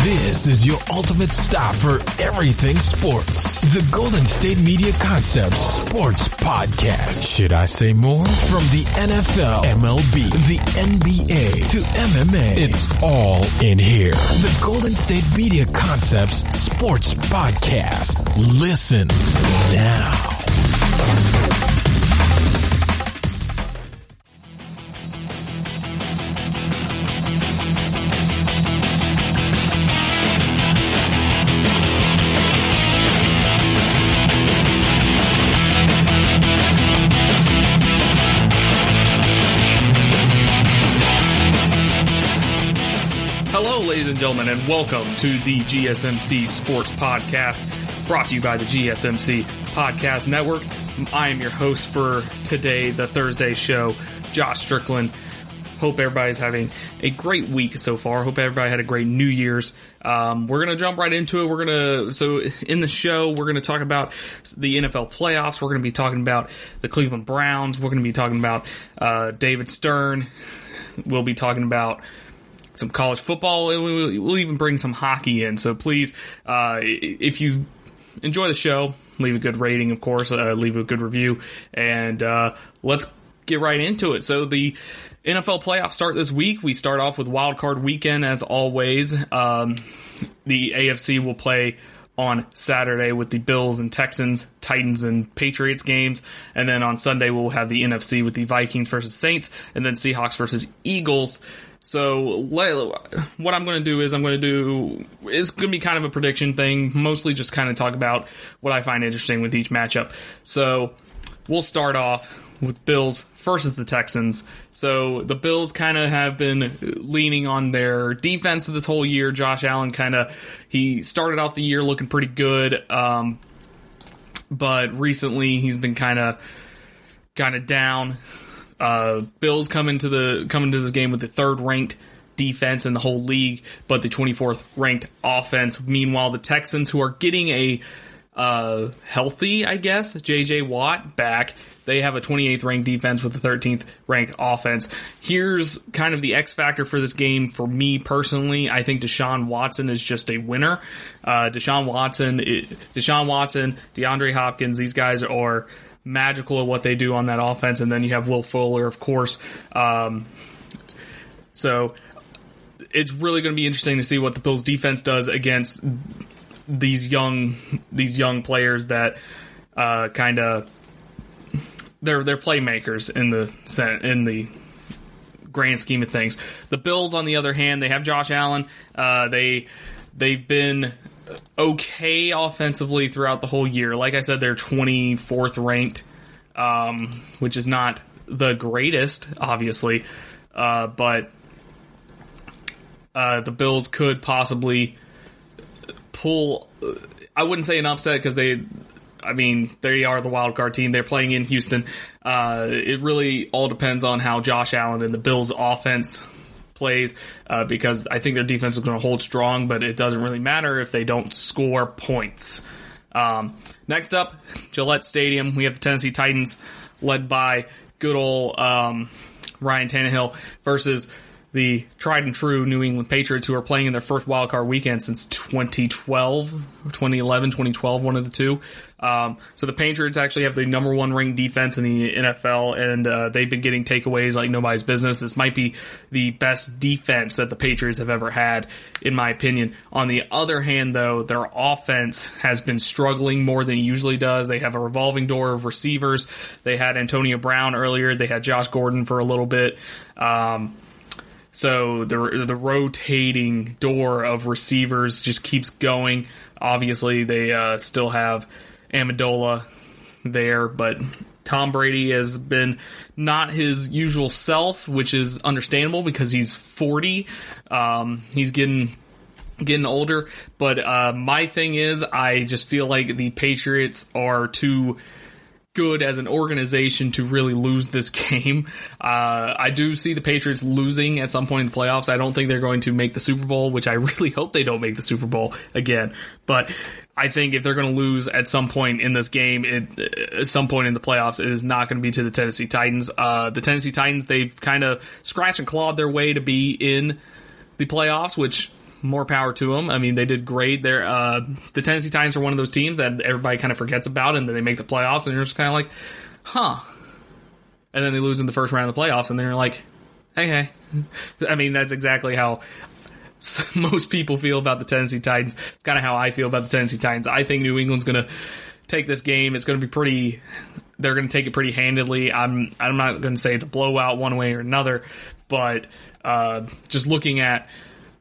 This is your ultimate stop for everything sports. The Golden State Media Concepts Sports Podcast. Should I say more? From the NFL, MLB, the NBA to MMA, it's all in here. The Golden State Media Concepts Sports Podcast. Listen now. Ladies and gentlemen, and welcome to the GSMC Sports Podcast, brought to you by the GSMC Podcast Network. I am your host for today, the Thursday show, Josh Strickland. Hope everybody's having a great week so far. Hope everybody had a great New Year's. We're going to jump right into it. So in the show, we're going to talk about the NFL playoffs. We're going to be talking about the Cleveland Browns. We're going to be talking about David Stern. We'll be talking about some college football, and we'll even bring some hockey in. So please, if you enjoy the show, leave a good rating, of course, leave a good review, and let's get right into it. So the NFL playoffs start this week. We start off with Wildcard weekend, as always. The AFC will play on Saturday with the Bills and Texans, Titans and Patriots games. And then on Sunday, we'll have the NFC with the Vikings versus Saints, and then Seahawks versus Eagles. So what I'm going to do is it's going to be kind of a prediction thing, mostly just kind of talk about what I find interesting with each matchup. So we'll start off with Bills versus the Texans. So the Bills kind of have been leaning on their defense this whole year. Josh Allen he started off the year looking pretty good, but recently he's been kind of down. Bills come into this game with the third ranked defense in the whole league, but the 24th ranked offense. Meanwhile, the Texans, who are getting a healthy, I guess, J.J. Watt back, they have a 28th ranked defense with the 13th ranked offense. Here's kind of the X factor for this game for me personally. I think Deshaun Watson is just a winner. Deshaun Watson, DeAndre Hopkins, these guys are magical at what they do on that offense, and then you have Will Fuller, of course. So it's really going to be interesting to see what the Bills defense does against these young players that they're playmakers in the grand scheme of things. The Bills, on the other hand, they have Josh Allen. They've been okay offensively throughout the whole year. Like I said, they're 24th ranked, which is not the greatest, obviously, but the Bills could possibly pull, I wouldn't say an upset, because they are the wild card team. They're playing in Houston. It really all depends on how Josh Allen and the Bills offense plays, because I think their defense is going to hold strong, but it doesn't really matter if they don't score points. Next up, Gillette Stadium, we have the Tennessee Titans, led by good old Ryan Tannehill, versus the tried and true New England Patriots, who are playing in their first wildcard weekend since 2012, one of the two. So the Patriots actually have the number one ranked defense in the NFL, and they've been getting takeaways like nobody's business. This might be the best defense that the Patriots have ever had, in my opinion. On the other hand, though, their offense has been struggling more than it usually does. They have a revolving door of receivers. They had Antonio Brown earlier. They had Josh Gordon for a little bit. So the rotating door of receivers just keeps going. Obviously, they still have Amendola there, but Tom Brady has been not his usual self, which is understandable because he's 40. He's getting older. But my thing is, I just feel like the Patriots are too good as an organization to really lose this game. I do see the Patriots losing at some point in the playoffs. I don't think they're going to make the Super Bowl, which I really hope they don't make the Super Bowl again. But I think if they're going to lose at some point in this game, at some point in the playoffs, it is not going to be to the Tennessee Titans. The Tennessee Titans, they've kind of scratched and clawed their way to be in the playoffs, which more power to them. I mean, they did great. The Tennessee Titans are one of those teams that everybody kind of forgets about, and then they make the playoffs, and you're just kind of like, huh. And then they lose in the first round of the playoffs, and then you're like, hey. I mean, that's exactly how most people feel about the Tennessee Titans. It's kind of how I feel about the Tennessee Titans. I think New England's going to take this game. It's going to be they're going to take it pretty handedly. I'm not going to say it's a blowout one way or another, but just looking at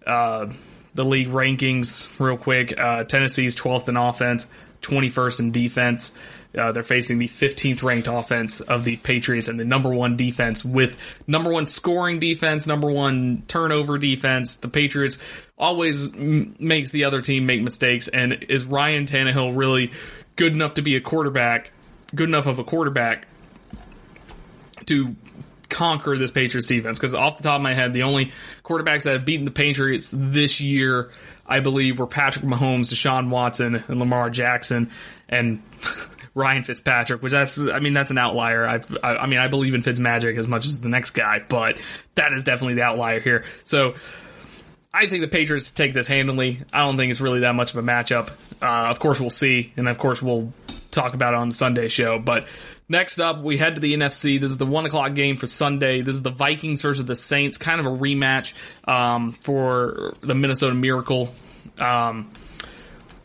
the league rankings real quick, Tennessee's 12th in offense, 21st in defense. They're facing the 15th ranked offense of the Patriots and the number one defense with number one scoring defense, number one turnover defense. The Patriots always makes the other team make mistakes. And is Ryan Tannehill really good enough to be good enough of a quarterback to conquer this Patriots defense? Because off the top of my head, the only quarterbacks that have beaten the Patriots this year, I believe, were Patrick Mahomes, Deshaun Watson, and Lamar Jackson, and Ryan Fitzpatrick, which that's an outlier. I believe in Fitzmagic as much as the next guy, but that is definitely the outlier here. So I think the Patriots take this handily. I don't think it's really that much of a matchup. Of course, we'll see, and of course, we'll talk about it on the Sunday show. But next up, we head to the NFC. This is the 1 o'clock game for Sunday. This is the Vikings versus the Saints, kind of a rematch for the Minnesota Miracle,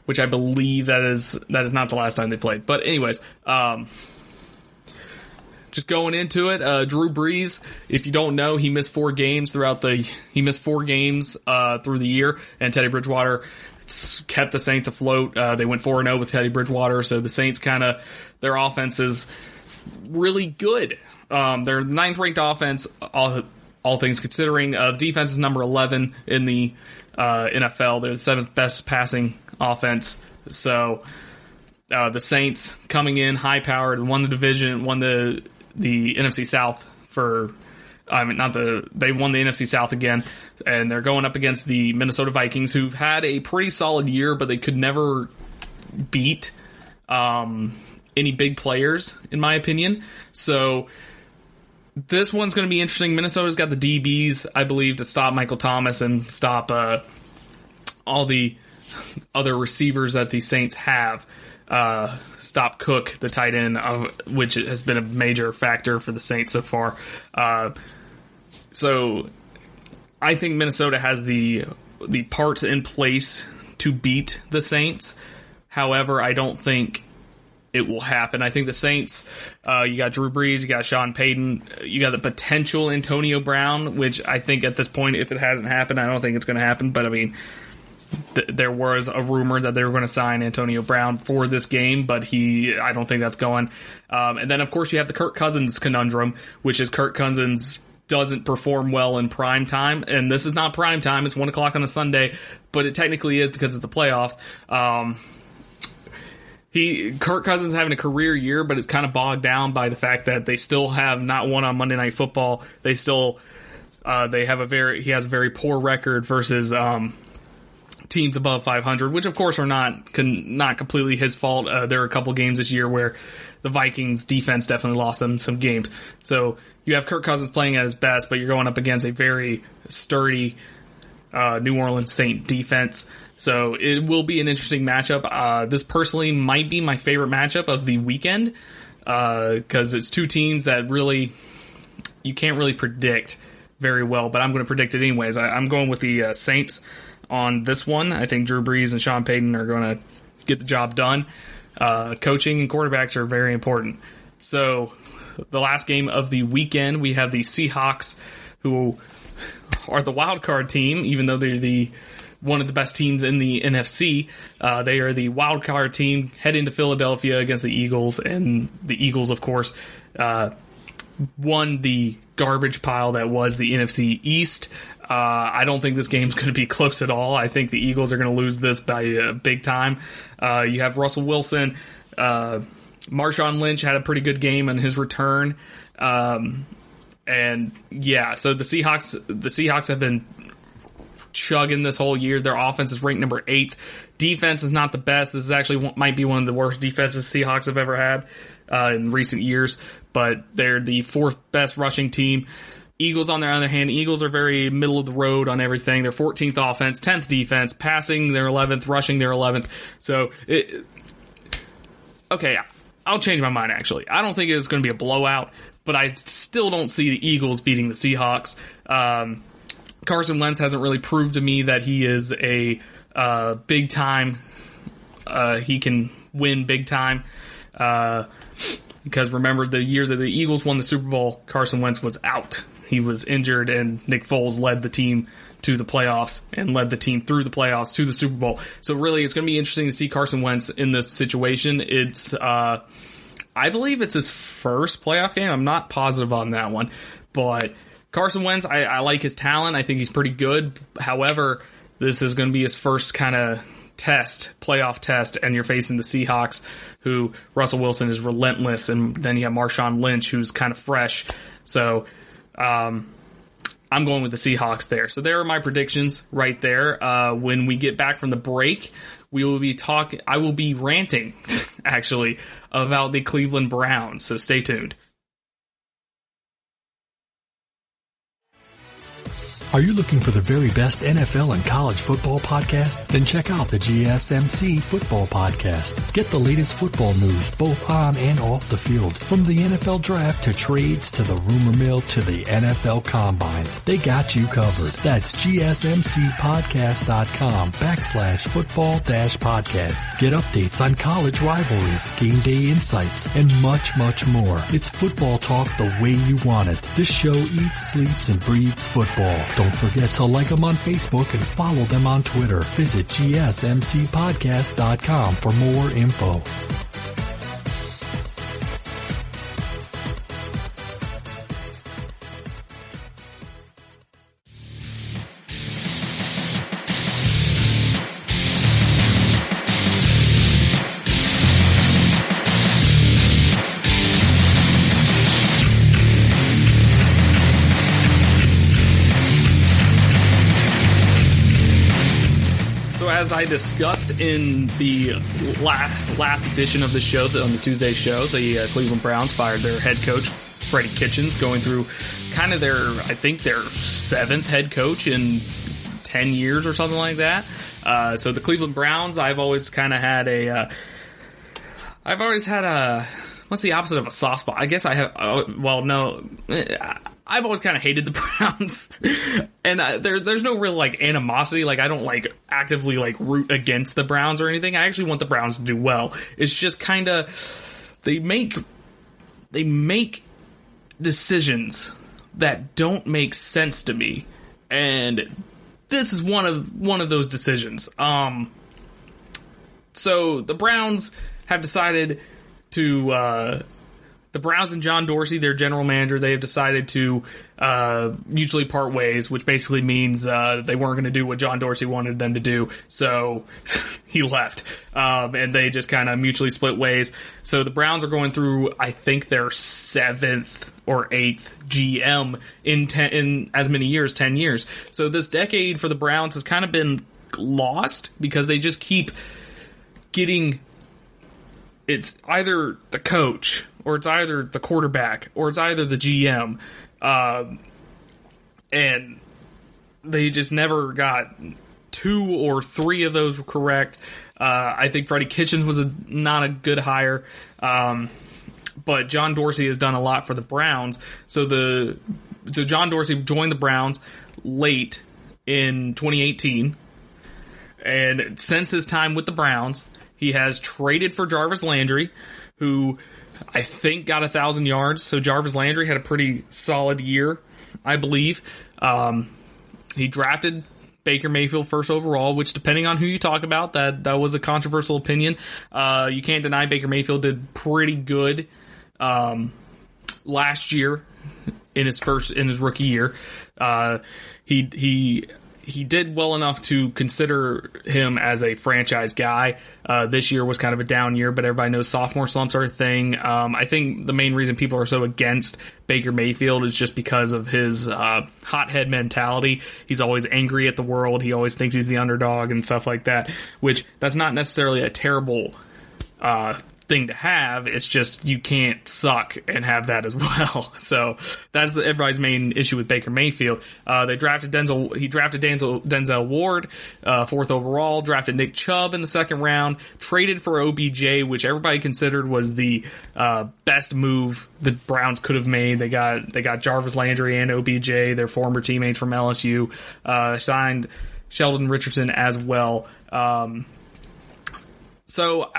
which I believe that is not the last time they played. But anyways, just going into it, Drew Brees, if you don't know, he missed 4 games through the year, and Teddy Bridgewater kept the Saints afloat. They went 4-0 with Teddy Bridgewater, so the Saints their offense is really good. They're 9th ranked offense, all things considering. Defense is number 11 in the NFL. They're the 7th best passing offense. So the Saints coming in high powered, won the division, won the NFC South they won the NFC South again, and they're going up against the Minnesota Vikings, who've had a pretty solid year, but they could never beat any big players, in my opinion. So this one's going to be interesting. Minnesota's got the DBs, I believe, to stop Michael Thomas and stop all the other receivers that the Saints have. Stop Cook, the tight end, which has been a major factor for the Saints so far. So I think Minnesota has the parts in place to beat the Saints. However, I don't think it will happen. I think the Saints, you got Drew Brees, you got Sean Payton, you got the potential Antonio Brown, which I think at this point, if it hasn't happened, I don't think it's going to happen. But I mean, there was a rumor that they were going to sign Antonio Brown for this game, but I don't think that's going. And then, of course, you have the Kirk Cousins conundrum, which is Kirk Cousins doesn't perform well in prime time. And this is not prime time. It's 1 o'clock on a Sunday, but it technically is because it's the playoffs. Kirk Cousins having a career year, but it's kind of bogged down by the fact that they still have not won on Monday Night Football. They still, he has a very poor record versus, teams above 500, which of course are not completely his fault. There are a couple games this year where the Vikings defense definitely lost them some games. So you have Kirk Cousins playing at his best, but you're going up against a very sturdy New Orleans Saint defense. So it will be an interesting matchup. This personally might be my favorite matchup of the weekend because it's two teams that really you can't really predict very well, but I'm going to predict it anyways. I'm going with the Saints on this one. I think Drew Brees and Sean Payton are going to get the job done. Coaching and quarterbacks are very important. So the last game of the weekend, we have the Seahawks, who are the Wildcard team, even though they're one of the best teams in the NFC. They are the Wildcard team heading to Philadelphia against the Eagles, and the Eagles, of course, won the garbage pile that was the NFC East. I don't think this game's going to be close at all. I think the Eagles are going to lose this by big time. You have Russell Wilson. Marshawn Lynch had a pretty good game in his return. And yeah, so the Seahawks have been chugging this whole year. Their offense is ranked number 8. Defense is not the best. This is actually might be one of the worst defenses Seahawks have ever had in recent years, but they're the 4th best rushing team. Eagles, on the other hand, Eagles are very middle of the road on everything. They're 14th offense, 10th defense, passing they're 11th, rushing they're 11th. So, okay, I'll change my mind, actually. I don't think it's going to be a blowout, but I still don't see the Eagles beating the Seahawks. Carson Wentz hasn't really proved to me that he is a big time. He can win big time. Because remember, the year that the Eagles won the Super Bowl, Carson Wentz was out. He was injured, and Nick Foles led the team to the playoffs and led the team through the playoffs to the Super Bowl. So really, it's going to be interesting to see Carson Wentz in this situation. It's, I believe it's his first playoff game. I'm not positive on that one. But Carson Wentz, I like his talent. I think he's pretty good. However, this is going to be his first kind of playoff test, and you're facing the Seahawks, who Russell Wilson is relentless, and then you have Marshawn Lynch, who's kind of fresh. So I'm going with the Seahawks there. So there are my predictions right there. When we get back from the break, I will be ranting actually about the Cleveland Browns. So stay tuned. Are you looking for the very best NFL and college football podcast? Then check out the GSMC Football Podcast. Get the latest football news both on and off the field. From the NFL Draft to trades to the rumor mill to the NFL Combines. They got you covered. That's GSMCpodcast.com/football-podcast. Get updates on college rivalries, game day insights, and much, much more. It's football talk the way you want it. This show eats, sleeps, and breathes football. Don't forget to like them on Facebook and follow them on Twitter. Visit GSMCpodcast.com for more info. As I discussed in the last edition of the show, on the Tuesday show, the Cleveland Browns fired their head coach, Freddie Kitchens, going through kind of their 7th head coach in 10 years or something like that. So the Cleveland Browns, I've always had a what's the opposite of a soft spot? I guess I have, I've always kind of hated the Browns, and there's no real animosity. I don't actively root against the Browns or anything. I actually want the Browns to do well. It's just kind of they make decisions that don't make sense to me, and this is one of those decisions. So the Browns have decided to. The Browns and John Dorsey, their general manager, they have decided to mutually part ways, which basically means they weren't going to do what John Dorsey wanted them to do, so he left. And they just kind of mutually split ways. So the Browns are going through, I think, their 7th or 8th GM in as many years, 10 years. So this decade for the Browns has kind of been lost because they just keep getting... It's either the coach, or it's either the quarterback, or it's either the GM. And they just never got 2 or 3 of those correct. I think Freddie Kitchens was not a good hire. But John Dorsey has done a lot for the Browns. So John Dorsey joined the Browns late in 2018. And since his time with the Browns, he has traded for Jarvis Landry, who I think got 1,000 yards. So Jarvis Landry had a pretty solid year, I believe. He drafted Baker Mayfield first overall, which, depending on who you talk about, that was a controversial opinion. You can't deny Baker Mayfield did pretty good last year in his rookie year. He did well enough to consider him as a franchise guy. This year was kind of a down year, but everybody knows sophomore slumps are a thing. I think the main reason people are so against Baker Mayfield is just because of his hothead mentality. He's always angry at the world. He always thinks he's the underdog and stuff like that, which that's not necessarily a terrible thing to have. It's just you can't suck and have that as well. So that's everybody's main issue with Baker Mayfield. They drafted Denzel. He drafted Denzel Ward, 4th overall. Drafted Nick Chubb in the 2nd round. Traded for OBJ, which everybody considered was the best move the Browns could have made. They got Jarvis Landry and OBJ, their former teammates from LSU. Signed Sheldon Richardson as well. So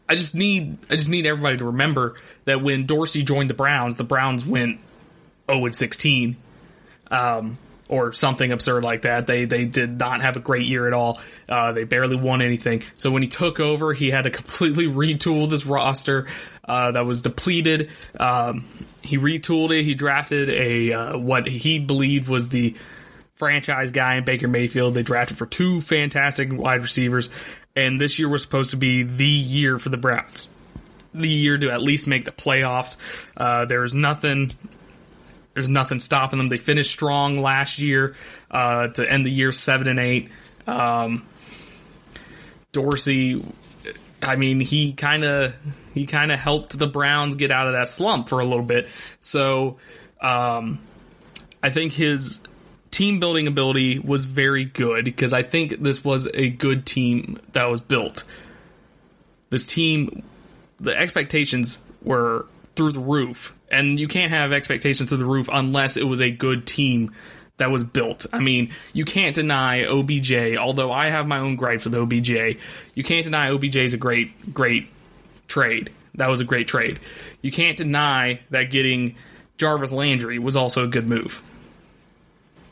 I just need everybody to remember that when Dorsey joined the Browns went 0-16, or something absurd like that. They did not have a great year at all. They barely won anything. So when he took over, he had to completely retool this roster that was depleted. He retooled it. He drafted what he believed was the franchise guy in Baker Mayfield. They drafted for 2 fantastic wide receivers. And this year was supposed to be the year for the Browns. The year to at least make the playoffs. There's nothing stopping them. They finished strong last year to end the year 7-8. Dorsey, I mean, he kind of helped the Browns get out of that slump for a little bit. So I think his team building ability was very good, because I think this was a good team that was built. This team, the expectations were through the roof, and you can't have expectations through the roof unless it was a good team that was built. I mean, you can't deny OBJ, although I have my own gripes with OBJ. You can't deny OBJ is a great trade. That was a great trade. You can't deny that getting Jarvis Landry was also a good move,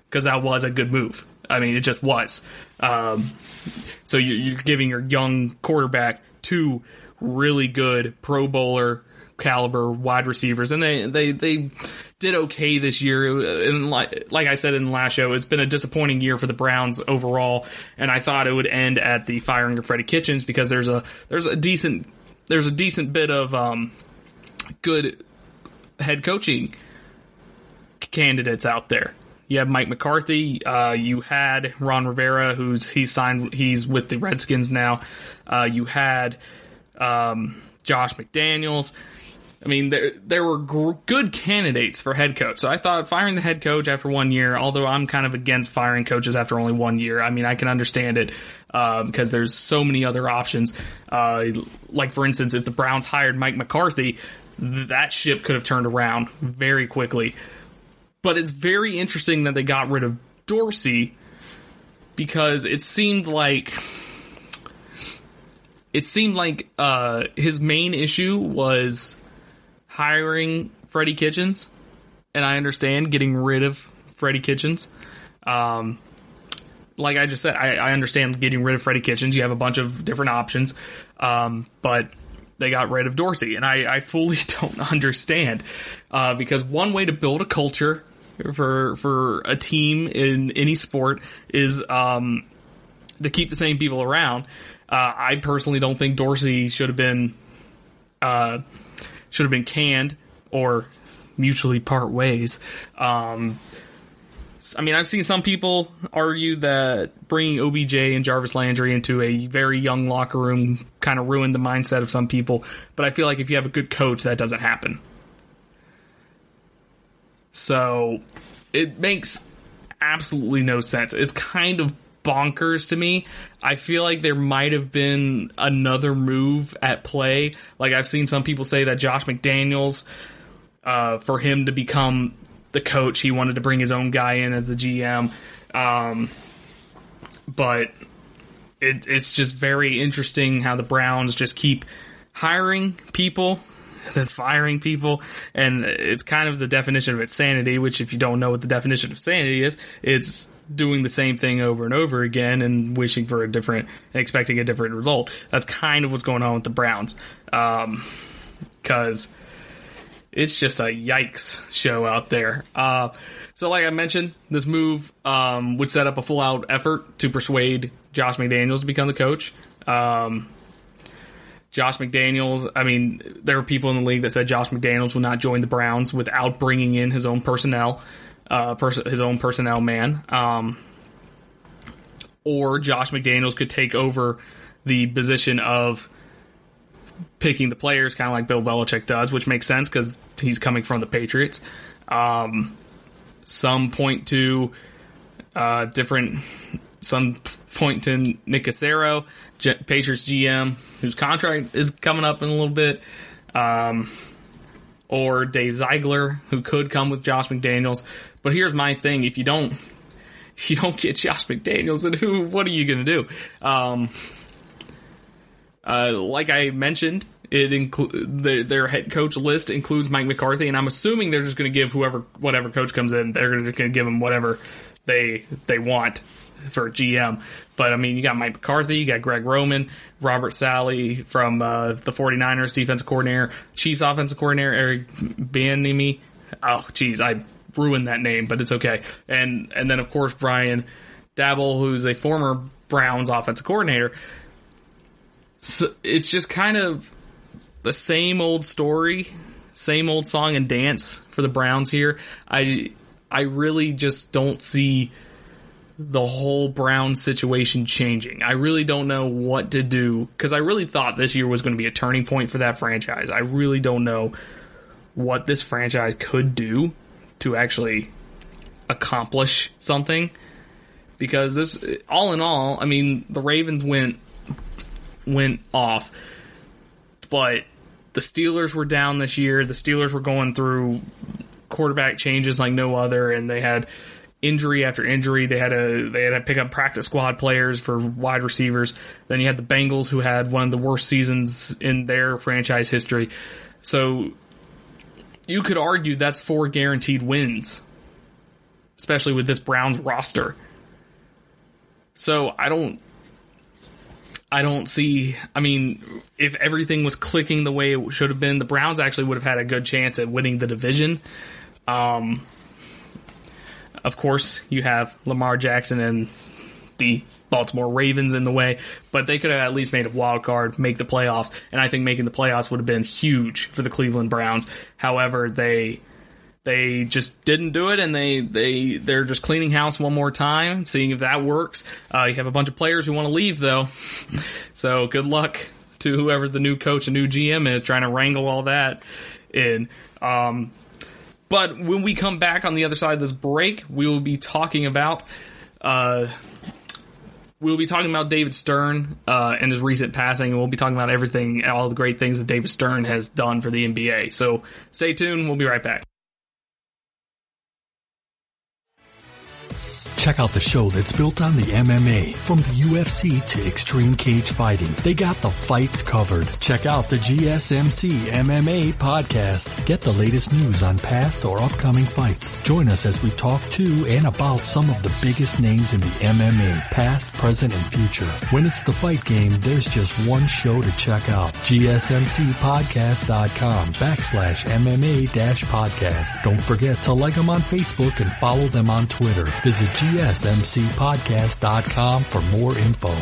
because that was a good move. I mean, it just was. So you're giving your young quarterback 2 really good Pro Bowler caliber wide receivers, and they did okay this year. And like I said in the last show, it's been a disappointing year for the Browns overall, and I thought it would end at the firing of Freddie Kitchens, because there's a decent bit of good head coaching candidates out there. You have Mike McCarthy. You had Ron Rivera, he's with the Redskins now. You had Josh McDaniels. I mean, there were good candidates for head coach. So I thought firing the head coach after 1 year, although I'm kind of against firing coaches after only 1 year. I mean, I can understand it because there's so many other options. Like, for instance, if the Browns hired Mike McCarthy, that ship could have turned around very quickly. But it's very interesting that they got rid of Dorsey, because it seemed like his main issue was hiring Freddie Kitchens, and I understand getting rid of Freddie Kitchens. Like I just said, I understand getting rid of Freddie Kitchens. You have a bunch of different options, but they got rid of Dorsey, and I fully don't understand, because one way to build a culture for a team in any sport is to keep the same people around. I personally don't think Dorsey should have been canned or mutually part ways. I mean, I've seen some people argue that bringing OBJ and Jarvis Landry into a very young locker room kind of ruined the mindset of some people, but I feel like if you have a good coach, that doesn't happen. So it makes absolutely no sense. It's kind of bonkers to me. I feel like there might have been another move at play. Like, I've seen some people say that Josh McDaniels, for him to become the coach, he wanted to bring his own guy in as the GM. But it's just very interesting how the Browns just keep hiring people and then firing people, and it's kind of the definition of insanity, which, if you don't know what the definition of sanity is, it's doing the same thing over and over again and wishing for a different and expecting a different result. That's kind of what's going on with the Browns, because it's just a yikes show out there. So like I mentioned, this move would set up a full-out effort to persuade Josh McDaniels to become the coach. Josh McDaniels, I mean, there were people in the league that said Josh McDaniels would not join the Browns without bringing in his own personnel, his own personnel man. Or Josh McDaniels could take over the position of picking the players kind of like Bill Belichick does, which makes sense because he's coming from the Patriots. Some point to some point to Nick Cassero, Patriots GM, whose contract is coming up in a little bit, or Dave Ziegler, who could come with Josh McDaniels. But here's my thing: if you don't get Josh McDaniels, then what are you going to do? Like I mentioned, their head coach list includes Mike McCarthy, and I'm assuming they're just going to give whatever coach comes in, they're just going to give them whatever they want for GM. But I mean, you got Mike McCarthy, you got Greg Roman, Robert Saleh from the 49ers defensive coordinator, Chiefs offensive coordinator Eric Bieniemy. Oh, geez, I ruined that name, but it's okay. And then of course Brian Daboll, who's a former Browns offensive coordinator. So it's just kind of the same old story, same old song and dance for the Browns here. I really just don't see the whole Browns situation changing. I really don't know what to do, because I really thought this year was going to be a turning point for that franchise. I really don't know what this franchise could do to actually accomplish something, because this, all in all, I mean, the Ravens went off, but the Steelers were down this year. The Steelers were going through quarterback changes like no other, and they had injury after injury. They had to pick up practice squad players for wide receivers. Then you had the Bengals, who had one of the worst seasons in their franchise history. So you could argue that's 4 guaranteed wins, especially with this Browns roster. So I don't see, I mean, if everything was clicking the way it should have been, the Browns actually would have had a good chance at winning the division. Of course, you have Lamar Jackson and the Baltimore Ravens in the way, but they could have at least made a wild card, make the playoffs, and I think making the playoffs would have been huge for the Cleveland Browns. However, they just didn't do it, and they're just cleaning house one more time, seeing if that works. You have a bunch of players who want to leave, though, so good luck to whoever the new coach and new GM is trying to wrangle all that in. But when we come back on the other side of this break, we will be talking about David Stern and his recent passing, and we'll be talking about everything, all the great things that David Stern has done for the NBA. So stay tuned. We'll be right back. Check out the show that's built on the MMA, from the UFC to extreme cage fighting. They got the fights covered. Check out the GSMC MMA podcast. Get the latest news on past or upcoming fights. Join us as we talk to and about some of the biggest names in the MMA, past, present, and future. When it's the fight game, there's just one show to check out. GSMCpodcast.com/MMA-podcast. Don't forget to like them on Facebook and follow them on Twitter. Visit GSMCpodcast.com for more info.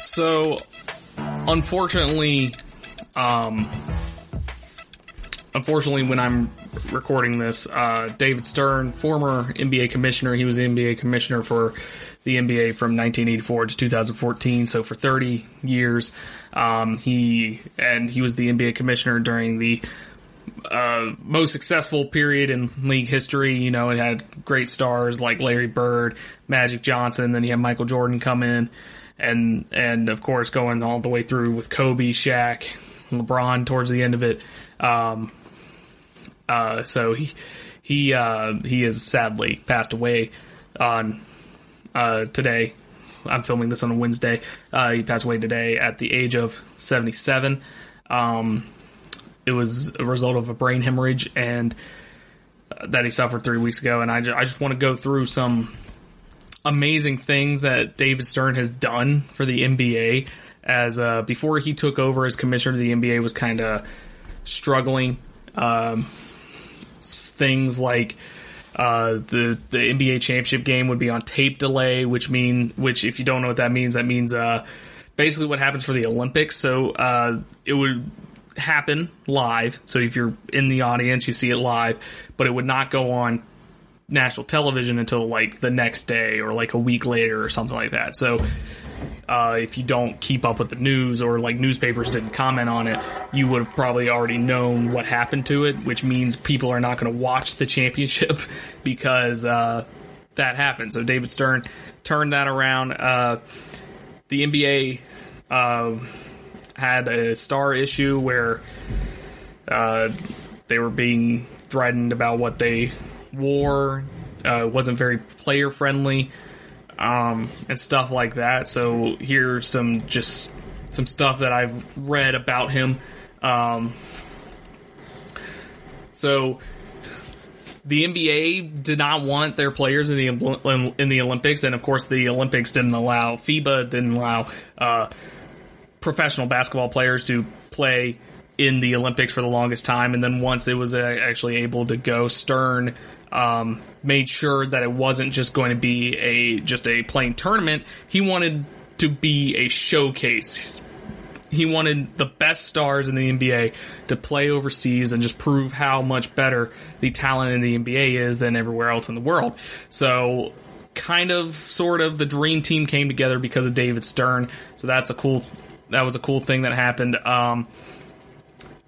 So, unfortunately, when I'm recording this, David Stern, former NBA commissioner, he was the NBA commissioner for the NBA from 1984 to 2014, so for 30 years. He was the NBA commissioner during the most successful period in league history. You know, it had great stars like Larry Bird, Magic Johnson, then you had Michael Jordan come in. And of course, going all the way through with Kobe, Shaq, LeBron towards the end of it. So he has sadly passed away on today. I'm filming this on a Wednesday. He passed away today at the age of 77. It was a result of a brain hemorrhage and that he suffered 3 weeks ago. And I just want to go through some amazing things that David Stern has done for the NBA. As before he took over as commissioner, the NBA was kind of struggling. Things like the NBA championship game would be on tape delay, which if you don't know what that means basically what happens for the Olympics. So it would happen live. So if you're in the audience, you see it live, but it would not go on national television until like the next day or like a week later or something like that. So if you don't keep up with the news or like newspapers didn't comment on it, you would have probably already known what happened to it, which means people are not going to watch the championship because that happened. So David Stern turned that around. The NBA had a star issue where they were being threatened about what they wore. Wasn't very player friendly. And stuff like that. So here's some stuff that I've read about him. So the NBA did not want their players in the Olympics, and of course the Olympics didn't allow, FIBA didn't allow professional basketball players to play in the Olympics for the longest time. And then once it was actually able to go, Stern made sure that it wasn't just going to be just a plain tournament. He wanted to be a showcase. He wanted the best stars in the NBA to play overseas and just prove how much better the talent in the NBA is than everywhere else in the world. So sort of the dream team came together because of David Stern. So that was a cool thing that happened.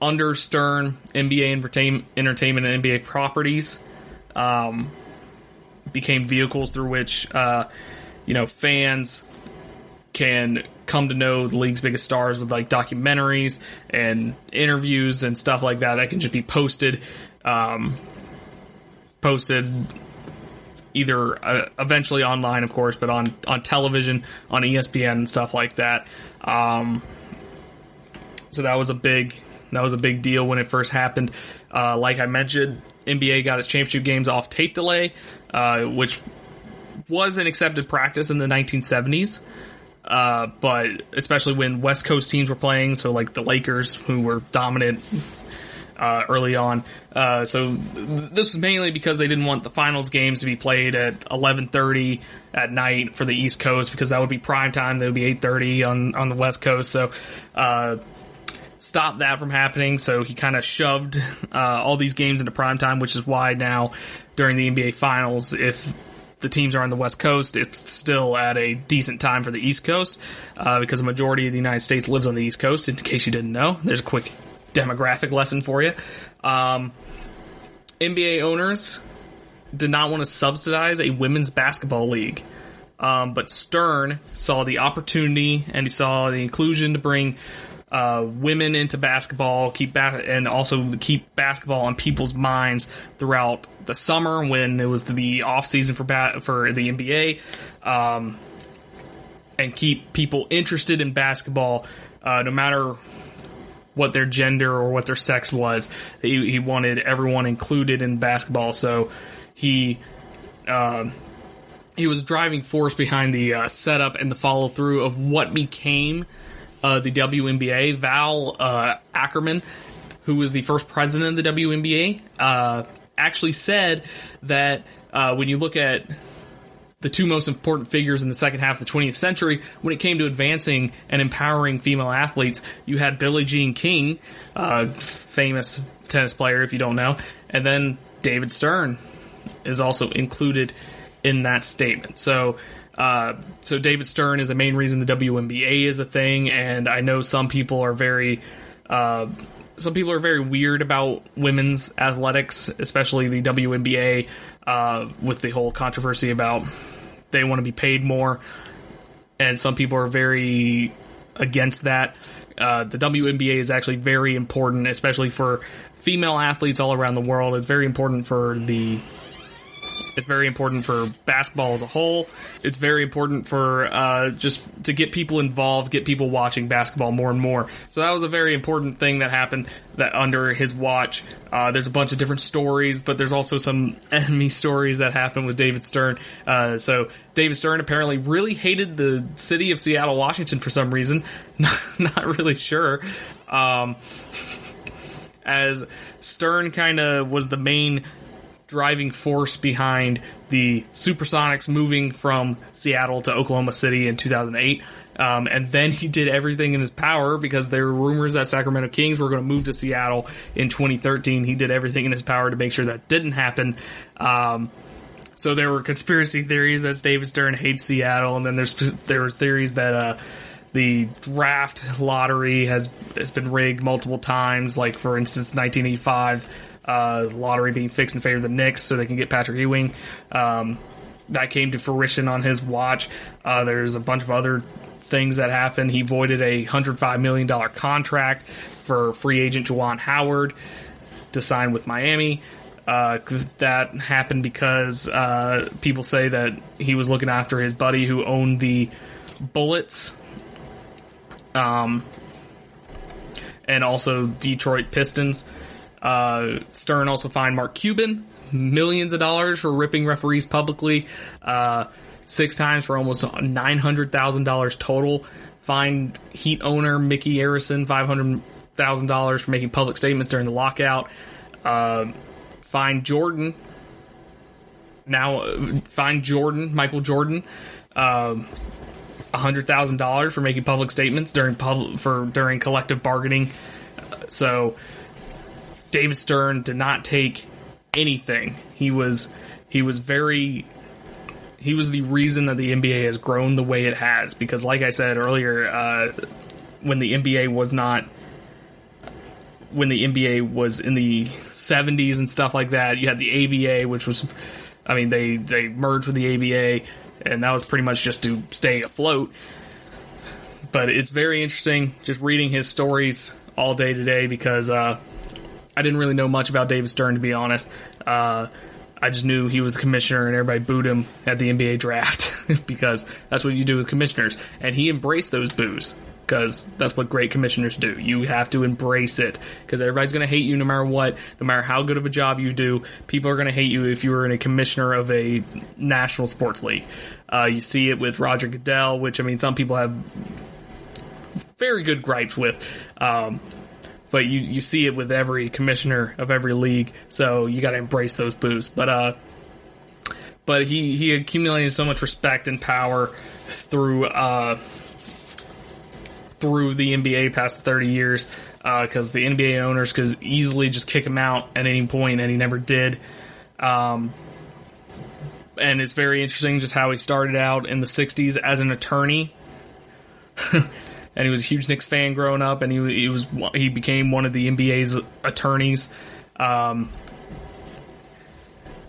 Under Stern, NBA entertainment and NBA properties became vehicles through which fans can come to know the league's biggest stars with like documentaries and interviews and stuff like that can just be posted either eventually online, of course, but on television, on ESPN and stuff like that. So that was a big deal when it first happened. Like I mentioned, NBA got its championship games off tape delay, which was an accepted practice in the 1970s. But especially when West Coast teams were playing, so like the Lakers, who were dominant early on. So this was mainly because they didn't want the finals games to be played at 11:30 at night for the East Coast, because that would be prime time. They would be 8:30 on the West Coast. So stop that from happening. So he kind of shoved all these games into prime time, which is why now during the NBA Finals, if the teams are on the West Coast, it's still at a decent time for the East Coast, because the majority of the United States lives on the East Coast, in case you didn't know. There's a quick demographic lesson for you. NBA owners did not want to subsidize a women's basketball league, but Stern saw the opportunity and he saw the inclusion to bring women into basketball, and also keep basketball on people's minds throughout the summer when it was the off season for the NBA, and keep people interested in basketball, no matter what their gender or what their sex was. He wanted everyone included in basketball, so he was a driving force behind the setup and the follow through of what became the WNBA. Val Ackerman, who was the first president of the WNBA, actually said that when you look at the two most important figures in the second half of the 20th century, when it came to advancing and empowering female athletes, you had Billie Jean King, famous tennis player if you don't know, and then David Stern is also included in that statement. So David Stern is the main reason the WNBA is a thing, and I know some people are very weird about women's athletics, especially the WNBA, with the whole controversy about they want to be paid more, and some people are very against that. The WNBA is actually very important, especially for female athletes all around the world. It's very important for the It's very important for basketball as a whole. It's very important for just to get people involved, get people watching basketball more and more. So that was a very important thing that happened that under his watch. There's a bunch of different stories, but there's also some enemy stories that happened with David Stern. So David Stern apparently really hated the city of Seattle, Washington for some reason. Not really sure. As Stern kind of was the main driving force behind the Supersonics moving from Seattle to Oklahoma City in 2008. And then he did everything in his power because there were rumors that Sacramento Kings were going to move to Seattle in 2013. He did everything in his power to make sure that didn't happen. So there were conspiracy theories that David Stern hates Seattle, and then there were theories that the draft lottery has been rigged multiple times, like for instance 1985. Lottery being fixed in favor of the Knicks so they can get Patrick Ewing. That came to fruition on his watch. There's a bunch of other things that happened. He voided a $105 million contract for free agent Juwan Howard to sign with Miami. That happened because people say that he was looking after his buddy who owned the Bullets. And also Detroit Pistons. Stern also fined Mark Cuban millions of dollars for ripping referees publicly, 6 times for almost $900,000 total. Fined Heat owner Mickey Arison $500,000 for making public statements during the lockout. Fined Michael Jordan, $100,000 for making public statements during collective bargaining. So David Stern did not take anything. He was the reason that the NBA has grown the way it has, because like I said earlier, when the NBA was in the 70s and stuff like that, you had the ABA, which was, they merged with the ABA, and that was pretty much just to stay afloat. But it's very interesting just reading his stories all day today, because I didn't really know much about David Stern, to be honest. I just knew he was a commissioner and everybody booed him at the NBA draft because that's what you do with commissioners. And he embraced those boos because that's what great commissioners do. You have to embrace it because everybody's going to hate you no matter what, no matter how good of a job you do. People are going to hate you if you were in a commissioner of a national sports league. You see it with Roger Goodell, which, some people have very good gripes with. But you see it with every commissioner of every league, so you got to embrace those boos. But he accumulated so much respect and power through the NBA past 30 years, because the NBA owners could easily just kick him out at any point, and he never did. And it's very interesting just how he started out in the 60s as an attorney. And he was a huge Knicks fan growing up, and he became one of the NBA's attorneys. And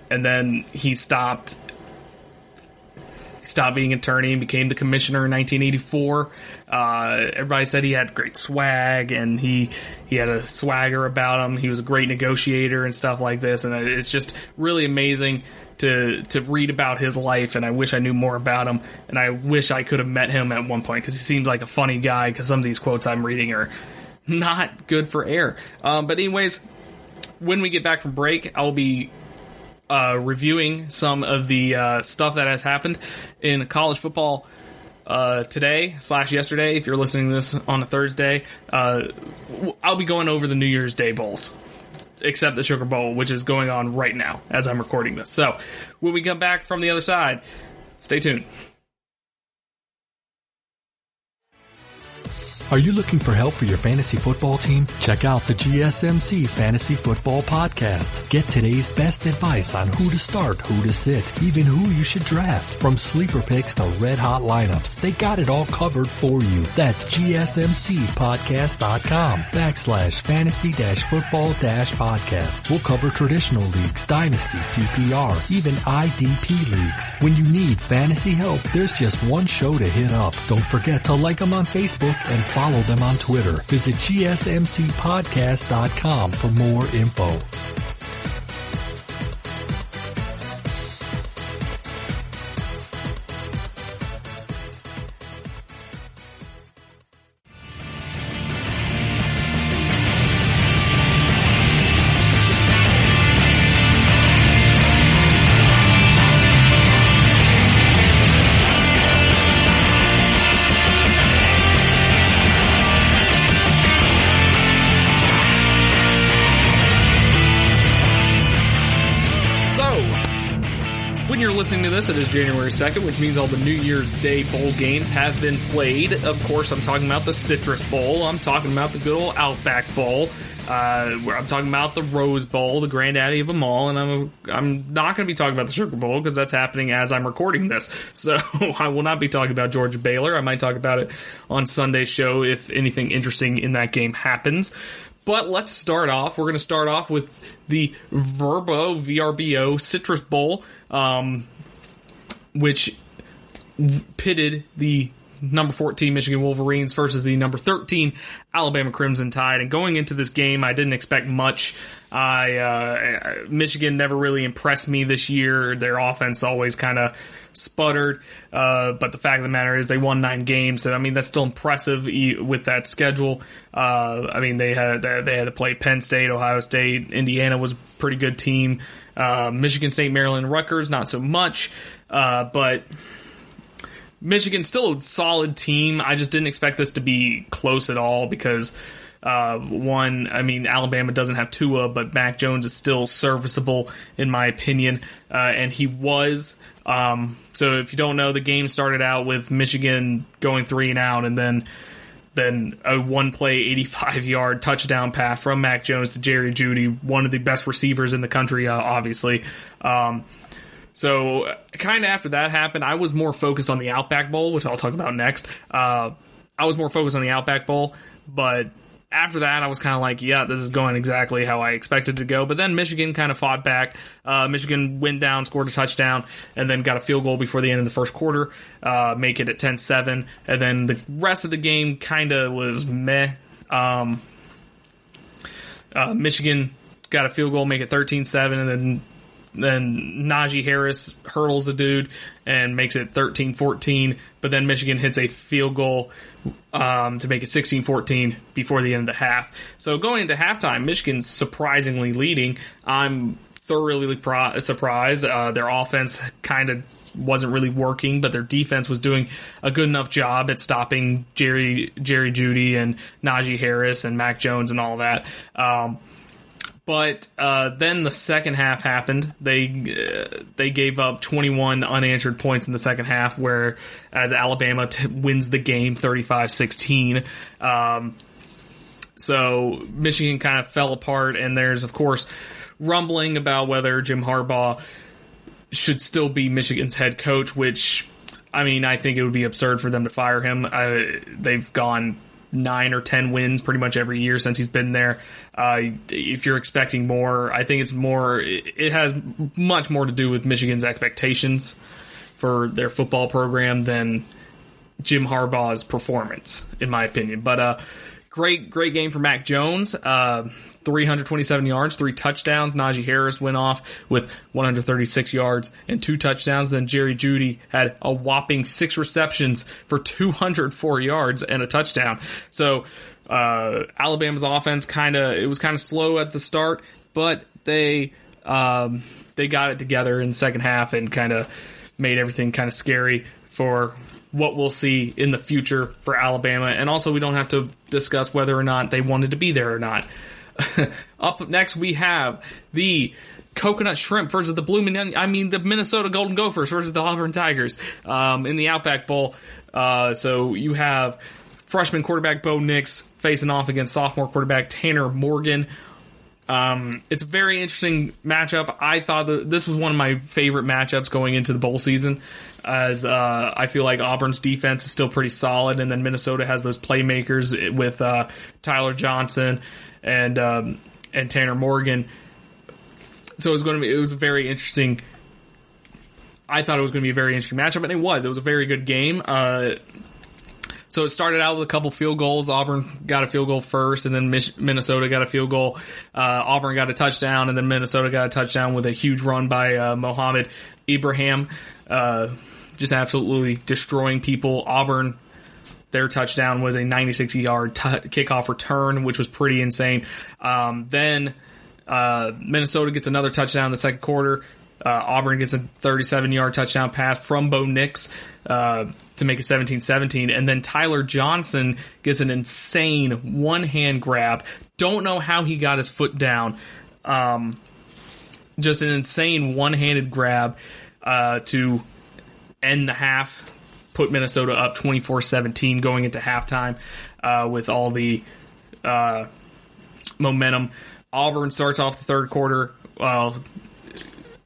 then he stopped being an attorney and became the commissioner in 1984. Everybody said he had great swag, and he had a swagger about him. He was a great negotiator and stuff like this, and it's just really amazing to read about his life, and I wish I knew more about him, and I wish I could have met him at one point, because he seems like a funny guy, because some of these quotes I'm reading are not good for air. But anyways, when we get back from break, I'll be reviewing some of the stuff that has happened in college football today/yesterday. If you're listening to this on a Thursday, I'll be going over the New Year's Day bowls, except the Sugar Bowl, which is going on right now as I'm recording this. So when we come back from the other side, stay tuned. Are you looking for help for your fantasy football team? Check out the GSMC Fantasy Football Podcast. Get today's best advice on who to start, who to sit, even who you should draft. From sleeper picks to red hot lineups, they got it all covered for you. That's GSMCpodcast.com/fantasy-football-podcast. We'll cover traditional leagues, dynasty, PPR, even IDP leagues. When you need fantasy help, there's just one show to hit up. Don't forget to like them on Facebook and follow them on Twitter. Visit GSMCpodcast.com for more info. this, it is January 2nd, which means all the New Year's Day bowl games have been played. Of course, I'm talking about the Citrus Bowl. I'm talking about the good old Outback Bowl. I'm talking about the Rose Bowl, the granddaddy of them all, and I'm not going to be talking about the Sugar Bowl because that's happening as I'm recording this. So I will not be talking about Georgia Baylor. I might talk about it on Sunday's show if anything interesting in that game happens. But let's start off. We're going to start off with the VRBO Citrus Bowl, which pitted the number 14 Michigan Wolverines versus the number 13 Alabama Crimson Tide. And going into this game, I didn't expect much. Michigan never really impressed me this year. Their offense always kind of sputtered. But the fact of the matter is they won 9 games. So, I mean, that's still impressive with that schedule. I mean, they had to play Penn State, Ohio State, Indiana was a pretty good team. Michigan State, Maryland, Rutgers, not so much. But Michigan's still a solid team. I just didn't expect this to be close at all because, Alabama doesn't have Tua, but Mac Jones is still serviceable, in my opinion, and he was. So if you don't know, the game started out with Michigan going 3-and-out, and then a one-play, 85-yard touchdown pass from Mac Jones to Jerry Jeudy, one of the best receivers in the country, obviously. So kind of after that happened, I was more focused on the Outback Bowl, which I'll talk about next. I was more focused on the Outback Bowl, but after that, I was kind of like, yeah, this is going exactly how I expected it to go. But then Michigan kind of fought back. Michigan went down, scored a touchdown, and then got a field goal before the end of the first quarter, make it at 10-7. And then the rest of the game kind of was meh. Michigan got a field goal, make it 13-7, and then Najee Harris hurdles a dude and makes it 13-14, but then Michigan hits a field goal to make it 16-14 before the end of the half. So going into halftime, Michigan's surprisingly leading. I'm thoroughly surprised. Their offense kind of wasn't really working, but their defense was doing a good enough job at stopping Jerry Jeudy and Najee Harris and Mac Jones and all that. But then the second half happened. They gave up 21 unanswered points in the second half, whereas Alabama wins the game 35-16. So Michigan kind of fell apart, and there's, of course, rumbling about whether Jim Harbaugh should still be Michigan's head coach, which, I mean, I think it would be absurd for them to fire him. They've gone 9 or 10 wins pretty much every year since he's been there. If you're expecting more, I think it has much more to do with Michigan's expectations for their football program than Jim Harbaugh's performance, in my opinion. But great game for Mac Jones. 327 yards, 3 touchdowns. Najee Harris went off with 136 yards and 2 touchdowns. Then Jerry Jeudy had a whopping 6 receptions for 204 yards and a touchdown. So Alabama's offense it was kind of slow at the start, but they got it together in the second half and kind of made everything kind of scary for what we'll see in the future for Alabama. And also, we don't have to discuss whether or not they wanted to be there or not. Up next, we have the Coconut Shrimp versus the the Minnesota Golden Gophers versus the Auburn Tigers in the Outback Bowl. So you have freshman quarterback Bo Nix facing off against sophomore quarterback Tanner Morgan. It's a very interesting matchup. I thought that this was one of my favorite matchups going into the bowl season, as I feel like Auburn's defense is still pretty solid, and then Minnesota has those playmakers with Tyler Johnson and Tanner Morgan. So it was a very interesting. I thought it was going to be a very interesting matchup, and it was. It was a very good game. So it started out with a couple field goals. Auburn got a field goal first, and then Minnesota got a field goal. Auburn got a touchdown, and then Minnesota got a touchdown with a huge run by Mohamed Ibrahim, just absolutely destroying people. Auburn, their touchdown was a 96-yard kickoff return, which was pretty insane. Then Minnesota gets another touchdown in the second quarter. Auburn gets a 37-yard touchdown pass from Bo Nix to make it 17-17. And then Tyler Johnson gets an insane one-hand grab. Don't know how he got his foot down. Just an insane one-handed grab. to end the half, put Minnesota up 24-17 going into halftime with all the momentum. Auburn starts off the third quarter.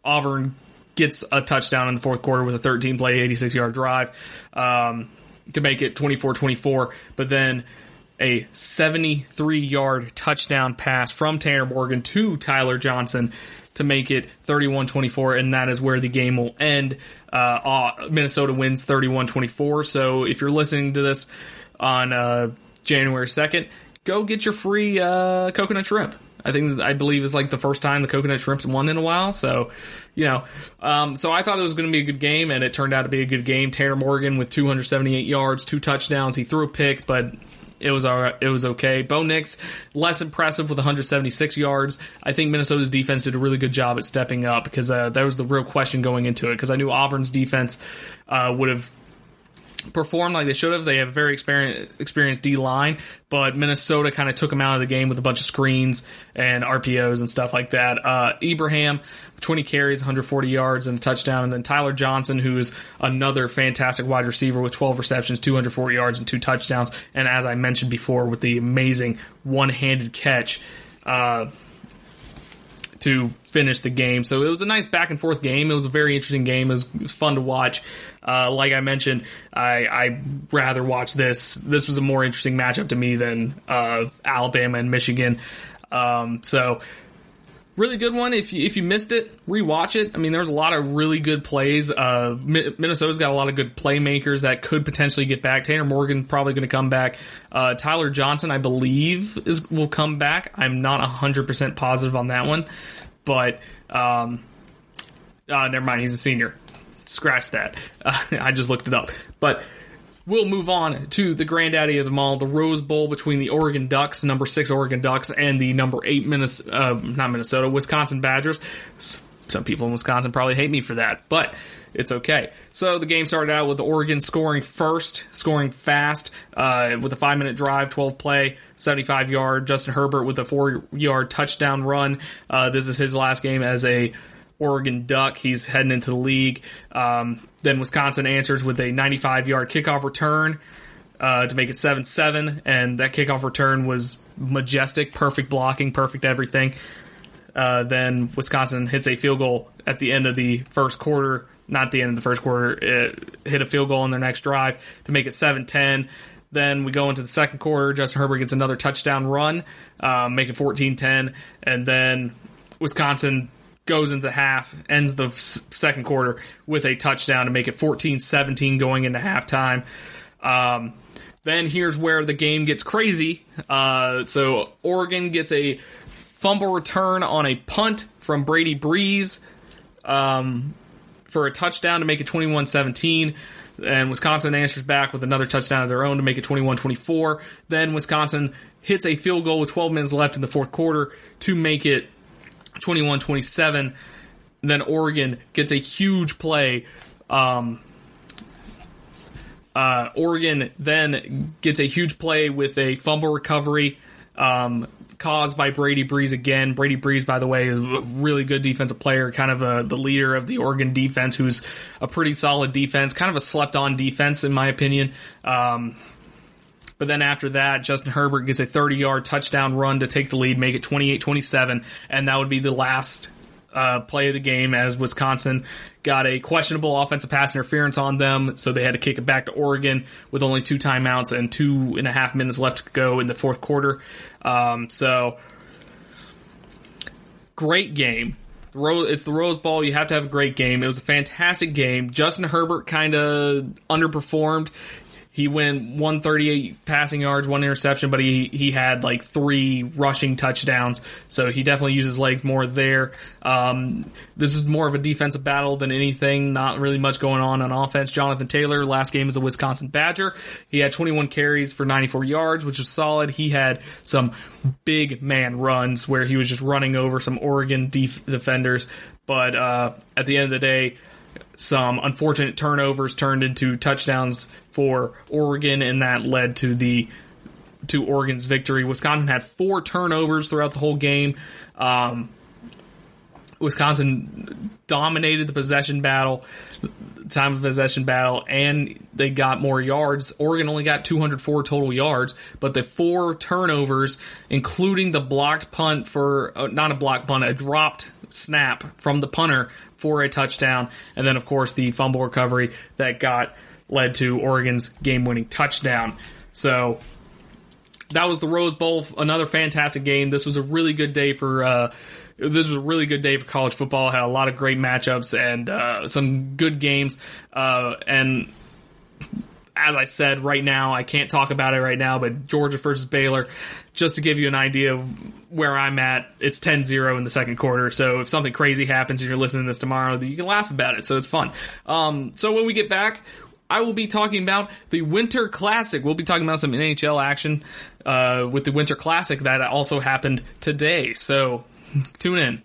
Auburn gets a touchdown in the fourth quarter with a 13-play, 86-yard drive to make it 24-24, but then a 73-yard touchdown pass from Tanner Morgan to Tyler Johnson to make it 31-24, and that is where the game will end. Minnesota wins 31-24, so if you're listening to this on January 2nd, go get your free coconut shrimp. I believe it's like the first time the coconut shrimp's won in a while. So, so I thought it was going to be a good game, and it turned out to be a good game. Tanner Morgan with 278 yards, 2 touchdowns. He threw a pick, but it was all right. It was okay. Bo Nix, less impressive with 176 yards. I think Minnesota's defense did a really good job at stepping up because that was the real question going into it, because I knew Auburn's defense would have performed like they should have. They have a very experienced D-line, but Minnesota kind of took them out of the game with a bunch of screens and RPOs and stuff like that. Ibrahim, 20 carries, 140 yards and a touchdown, and then Tyler Johnson, who is another fantastic wide receiver with 12 receptions, 240 yards and 2 touchdowns, and as I mentioned before, with the amazing one-handed catch to finish the game. So it was a nice back and forth game. It was a very interesting game. It was fun to watch. Like I mentioned, I rather watch this. This was a more interesting matchup to me than Alabama and Michigan. So really good one. If you missed it, rewatch it. I mean, there's a lot of really good plays. Minnesota's got a lot of good playmakers that could potentially get back. Tanner Morgan probably going to come back. Tyler Johnson, I believe, will come back. I'm not 100% positive on that one, but never mind. He's a senior. Scratch that. I just looked it up. But we'll move on to the granddaddy of them all, the Rose Bowl between the Oregon Ducks, number 6 Oregon Ducks, and the number 8 Wisconsin Badgers. Some people in Wisconsin probably hate me for that, but it's okay. So the game started out with Oregon scoring first, scoring fast, with a 5-minute drive, 12-play, 75-yard. Justin Herbert with a 4-yard touchdown run. This is his last game as a Oregon Duck. He's heading into the league. Then Wisconsin answers with a 95-yard kickoff return to make it 7-7, and that kickoff return was majestic, perfect blocking, perfect everything. Then Wisconsin hits a field goal at the end of the first quarter. Not the end of the first quarter. It hit a field goal on their next drive to make it 7-10. Then we go into the second quarter. Justin Herbert gets another touchdown run, make it 14-10, and then Wisconsin goes into half, ends the second quarter with a touchdown to make it 14-17 going into halftime. Then here's where the game gets crazy. So Oregon gets a fumble return on a punt from Brady Breeze for a touchdown to make it 21-17. And Wisconsin answers back with another touchdown of their own to make it 21-24. Then Wisconsin hits a field goal with 12 minutes left in the fourth quarter to make it 21-27. Then Oregon gets a huge play. Oregon then gets a huge play with a fumble recovery caused by Brady Breeze again. Brady Breeze, by the way, is a really good defensive player, kind of the leader of the Oregon defense, who's a pretty solid defense, kind of a slept-on defense, in my opinion. But then after that, Justin Herbert gets a 30-yard touchdown run to take the lead, make it 28-27, and that would be the last play of the game, as Wisconsin got a questionable offensive pass interference on them, so they had to kick it back to Oregon with only 2 timeouts and 2.5 minutes left to go in the fourth quarter. So, great game. It's the Rose Bowl. You have to have a great game. It was a fantastic game. Justin Herbert kind of underperformed. He went 138 passing yards, 1 interception, but he had like 3 rushing touchdowns, so he definitely used his legs more there. This was more of a defensive battle than anything, not really much going on offense. Jonathan Taylor, last game as a Wisconsin Badger, he had 21 carries for 94 yards, which was solid. He had some big man runs where he was just running over some Oregon defenders, but at the end of the day, some unfortunate turnovers turned into touchdowns for Oregon, and that led to Oregon's victory. Wisconsin had 4 turnovers throughout the whole game. Wisconsin dominated the time of possession battle, and they got more yards. Oregon only got 204 total yards, but the 4 turnovers, including the blocked punt not a blocked punt, a dropped snap from the punter for a touchdown, and then, of course, the fumble recovery that led to Oregon's game-winning touchdown. So that was the Rose Bowl, another fantastic game. This was a really good day for college football. Had a lot of great matchups and some good games. And as I said, right now, I can't talk about it right now, but Georgia versus Baylor, just to give you an idea of where I'm at, it's 10-0 in the second quarter. So if something crazy happens and you're listening to this tomorrow, you can laugh about it. So it's fun. So when we get back, I will be talking about the Winter Classic. We'll be talking about some NHL action with the Winter Classic that also happened today. So tune in.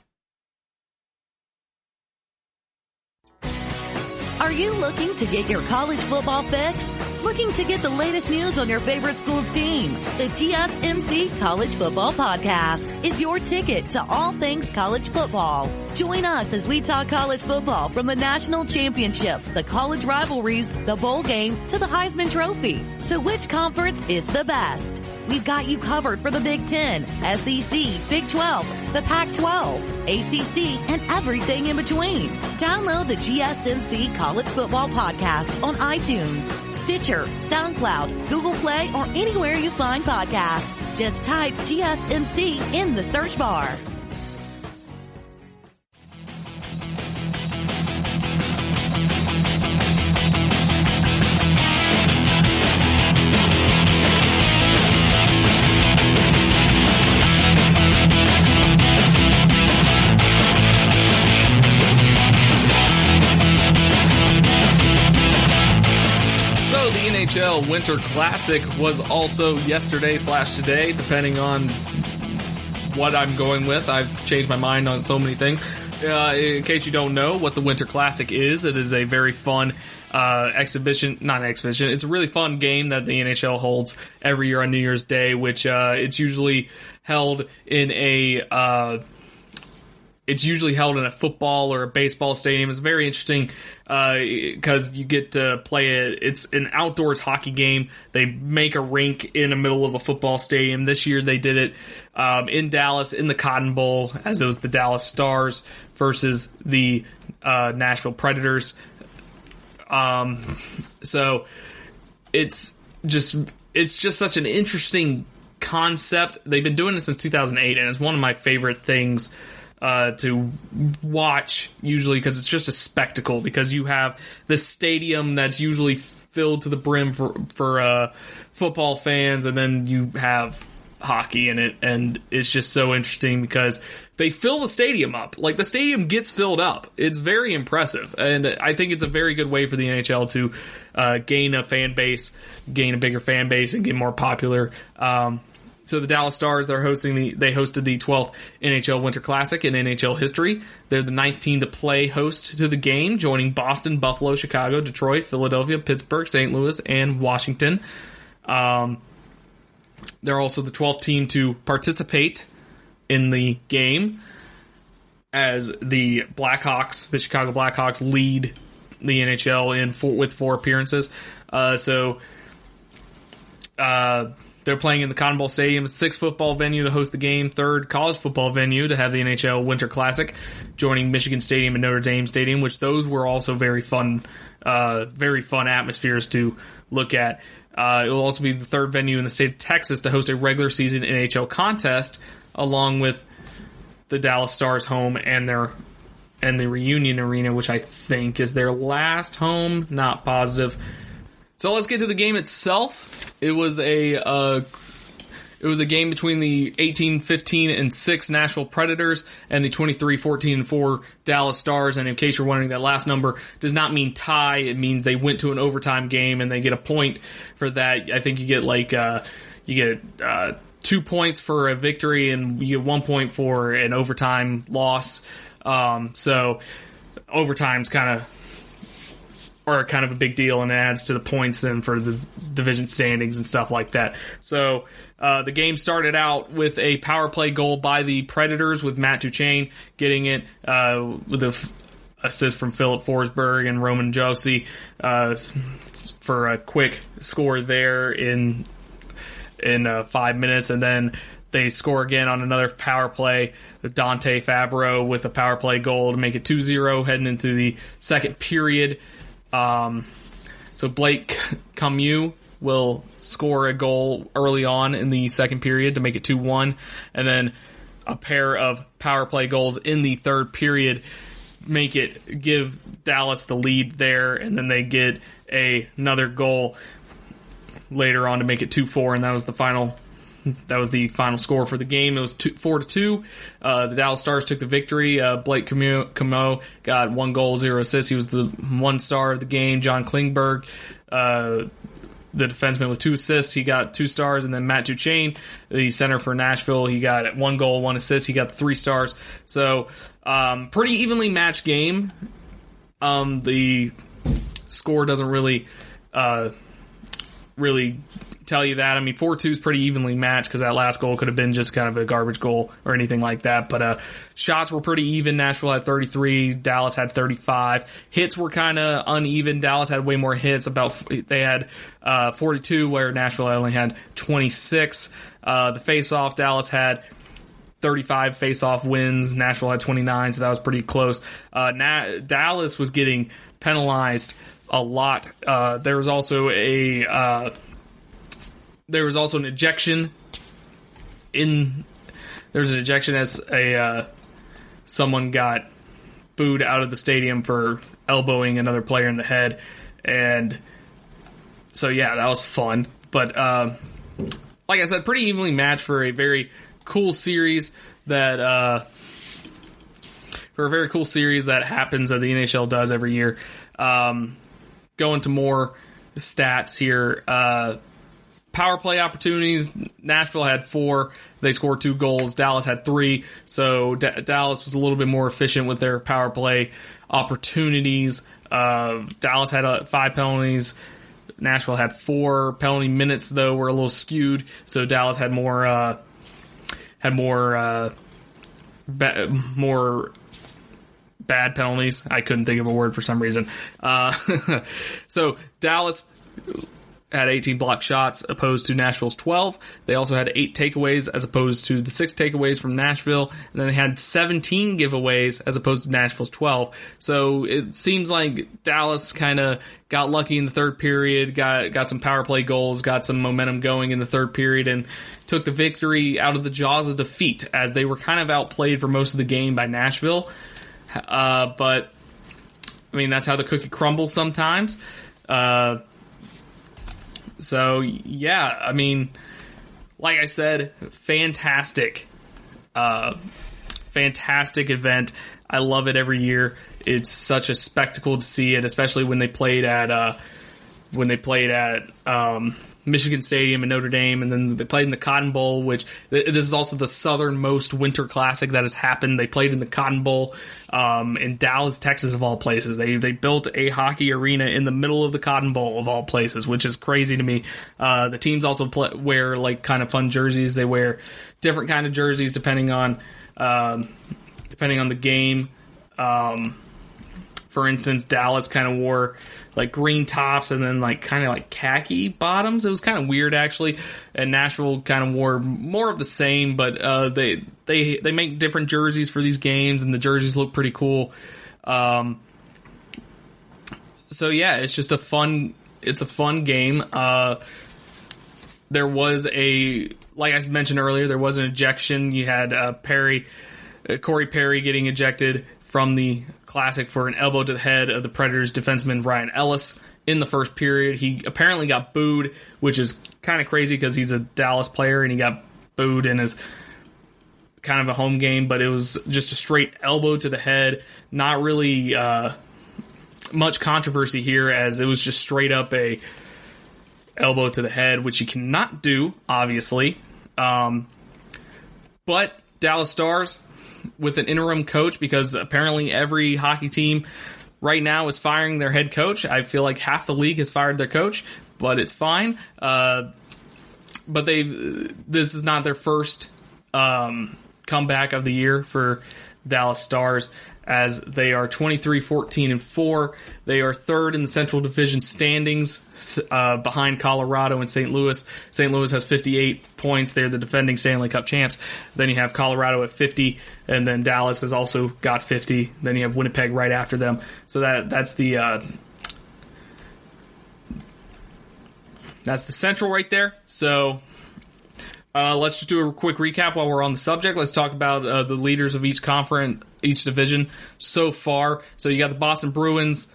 Are you looking to get your college football fix? Looking to get the latest news on your favorite school's team? The GSMC College Football Podcast is your ticket to all things college football. Join us as we talk college football from the national championship, the college rivalries, the bowl game, to the Heisman Trophy. To which conference is the best? We've got you covered for the Big Ten, SEC, Big 12, the Pac-12, ACC, and everything in between. Download the GSMC College Football Podcast on iTunes, Stitcher, SoundCloud, Google Play, or anywhere you find podcasts. Just type GSMC in the search bar. NHL Winter Classic was also yesterday/today, depending on what I'm going with. I've changed my mind on so many things. In case you don't know what the Winter Classic is, it is a very fun it's a really fun game that the NHL holds every year on New Year's Day, which it's usually held in a football or a baseball stadium. It's very interesting because you get to play it. It's an outdoors hockey game. They make a rink in the middle of a football stadium. This year they did it in Dallas in the Cotton Bowl, as it was the Dallas Stars versus the Nashville Predators. So it's just such an interesting concept. They've been doing it since 2008, and it's one of my favorite things to watch, usually, because it's just a spectacle, because you have this stadium that's usually filled to the brim for football fans, and then you have hockey in it, and it's just so interesting because they fill the stadium up. Like, the stadium gets filled up. It's very impressive, and I think it's a very good way for the NHL to gain a bigger fan base, and get more popular. So the Dallas Stars, they hosted the 12th NHL Winter Classic in NHL history. They're the 9th team to play host to the game, joining Boston, Buffalo, Chicago, Detroit, Philadelphia, Pittsburgh, St. Louis, and Washington. They're also the 12th team to participate in the game, as the Chicago Blackhawks lead the NHL with 4 appearances. They're playing in the Cotton Bowl Stadium, 6th football venue to host the game, 3rd college football venue to have the NHL Winter Classic, joining Michigan Stadium and Notre Dame Stadium, which those were also very fun atmospheres to look at. It will also be the 3rd venue in the state of Texas to host a regular season NHL contest, along with the Dallas Stars home and the Reunion Arena, which I think is their last home, not positive. So let's get to the game itself. It was a game between the 18-15-6 Nashville Predators and the 23-14-4 Dallas Stars. And in case you're wondering, that last number does not mean tie. It means they went to an overtime game, and they get a point for that. I think you get 2 points for a victory, and you get 1 point for an overtime loss. So overtime's kind of are kind of a big deal, and it adds to the points then for the division standings and stuff like that. So the game started out with a power play goal by the Predators, with Matt Duchene getting it with an assist from Philip Forsberg and Roman Josi for a quick score there in 5 minutes, and then they score again on another power play with Dante Fabro with a power play goal to make it 2-0 heading into the second period. So Blake Comeau will score a goal early on in the second period to make it 2-1, and then a pair of power play goals in the third period give Dallas the lead there, and then they get another goal later on to make it 2-4, and that was the final score for the game. It was 4-2. The Dallas Stars took the victory. Blake Comeau got 1 goal, 0 assists. He was the 1 star of the game. John Klingberg, the defenseman, with 2 assists, he got 2 stars. And then Matt Duchene, the center for Nashville, he got 1 goal, 1 assist. He got 3 stars. So pretty evenly matched game. The score doesn't really tell you that. I mean, 4-2 is pretty evenly matched because that last goal could have been just kind of a garbage goal or anything like that. But shots were pretty even. Nashville had 33. Dallas had 35. Hits were kind of uneven. Dallas had way more hits. They had 42, where Nashville only had 26. The face-off, Dallas had 35 face-off wins. Nashville had 29, so that was pretty close. Dallas was getting penalized a lot. There was also an ejection as someone got booed out of the stadium for elbowing another player in the head, and so yeah, that was fun. But like I said, pretty evenly matched for a very cool series that happens, that the NHL does every year. Go into more stats here. Power play opportunities, Nashville had 4. They scored 2 goals. Dallas had 3. So Dallas was a little bit more efficient with their power play opportunities. Dallas had 5 penalties. Nashville had 4. Penalty minutes, though, were a little skewed. So Dallas had more bad penalties. I couldn't think of a word for some reason. So Dallas had 18 blocked shots opposed to Nashville's 12. They also had 8 takeaways as opposed to the 6 takeaways from Nashville. And then they had 17 giveaways as opposed to Nashville's 12. So it seems like Dallas kind of got lucky in the third period, got some power play goals, got some momentum going in the third period, and took the victory out of the jaws of defeat, as they were kind of outplayed for most of the game by Nashville. But, I mean, that's how the cookie crumbles sometimes. So, yeah, I mean, like I said, fantastic event. I love it every year. It's such a spectacle to see it, especially when they played at Michigan Stadium in Notre Dame, and then they played in the Cotton Bowl, which this is also the southernmost Winter Classic that has happened. They played in the Cotton Bowl in Dallas, Texas, of all places. They built a hockey arena in the middle of the Cotton Bowl, of all places, which is crazy to me. The teams also wear like kind of fun jerseys. They wear different kind of jerseys depending on the game. For instance, Dallas kind of wore like green tops and then like kind of like khaki bottoms. It was kind of weird, actually. And Nashville kind of wore more of the same, but they make different jerseys for these games, and the jerseys look pretty cool. So yeah, it's just a fun game. There was like I mentioned earlier, there was an ejection. You had Corey Perry getting ejected from the Classic for an elbow to the head of the Predators defenseman Ryan Ellis in the first period. He apparently got booed, which is kind of crazy because he's a Dallas player and he got booed in his kind of a home game, but it was just a straight elbow to the head. Not really much controversy here, as it was just straight up a elbow to the head, which you cannot do, obviously. But Dallas Stars, with an interim coach, because apparently every hockey team right now is firing their head coach. I feel like half the league has fired their coach, but it's fine. But this is not their first comeback of the year for Dallas Stars, as they are 23-14-4. They are third in the Central Division standings, behind Colorado and St. Louis. St. Louis has 58 points. They're the defending Stanley Cup champs. Then you have Colorado at 50, and then Dallas has also got 50. Then you have Winnipeg right after them. So that's the Central right there. So let's just do a quick recap while we're on the subject. Let's talk about the leaders of each conference, each division so far. So you got the Boston Bruins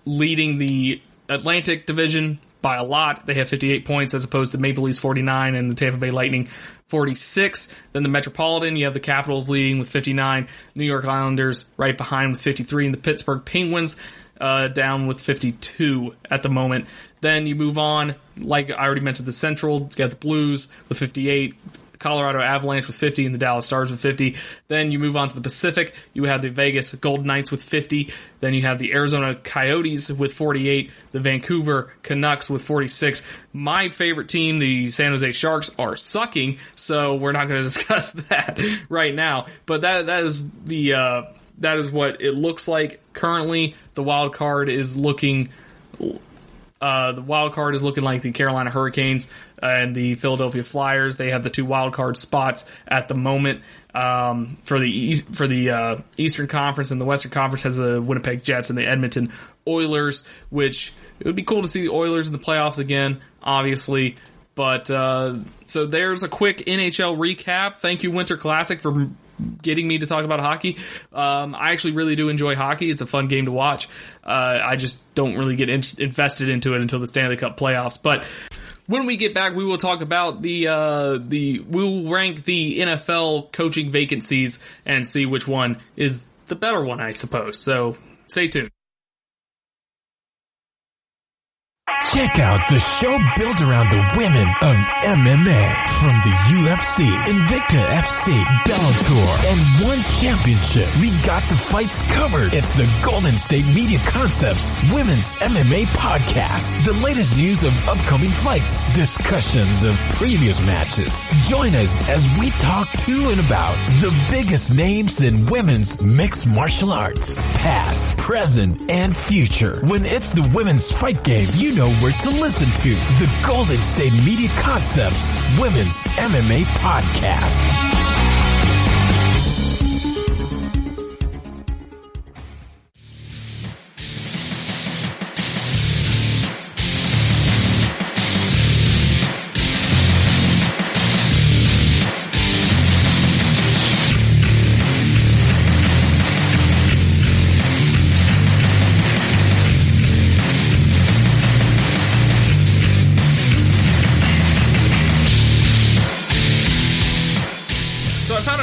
leading the Atlantic Division by a lot. They have 58 points as opposed to Maple Leafs 49 and the Tampa Bay Lightning 46. Then the Metropolitan, you have the Capitals leading with 59. New York Islanders right behind with 53. And the Pittsburgh Penguins down with 52 at the moment. Then you move on, like I already mentioned, the Central, you got the Blues with 58, Colorado Avalanche with 50, and the Dallas Stars with 50. Then you move on to the Pacific, you have the Vegas Golden Knights with 50, then you have the Arizona Coyotes with 48, the Vancouver Canucks with 46. My favorite team, the San Jose Sharks, are sucking, so we're not going to discuss that right now. But that is what it looks like currently. The wild card is looking like the Carolina Hurricanes and the Philadelphia Flyers. They have the two wild card spots at the moment. For the Eastern Conference, and the Western Conference has the Winnipeg Jets and the Edmonton Oilers, which it would be cool to see the Oilers in the playoffs again, obviously. But so there's a quick NHL recap. Thank you, Winter Classic, for getting me to talk about hockey. I actually really do enjoy hockey. It's a fun game to watch. I just don't really get invested into it until the Stanley Cup playoffs. But when we get back, we will talk about we will rank the NFL coaching vacancies and see which one is the better one, I suppose. So stay tuned. Check out the show built around the women of MMA. From the UFC, Invicta FC, Bellator, and One Championship. We got the fights covered. It's the Golden State Media Concepts Women's MMA Podcast. The latest news of upcoming fights, discussions of previous matches. Join us as we talk to and about the biggest names in women's mixed martial arts. Past, present, and future. When it's the women's fight game, you know where to listen to. The Golden State Media Concepts Women's MMA Podcast.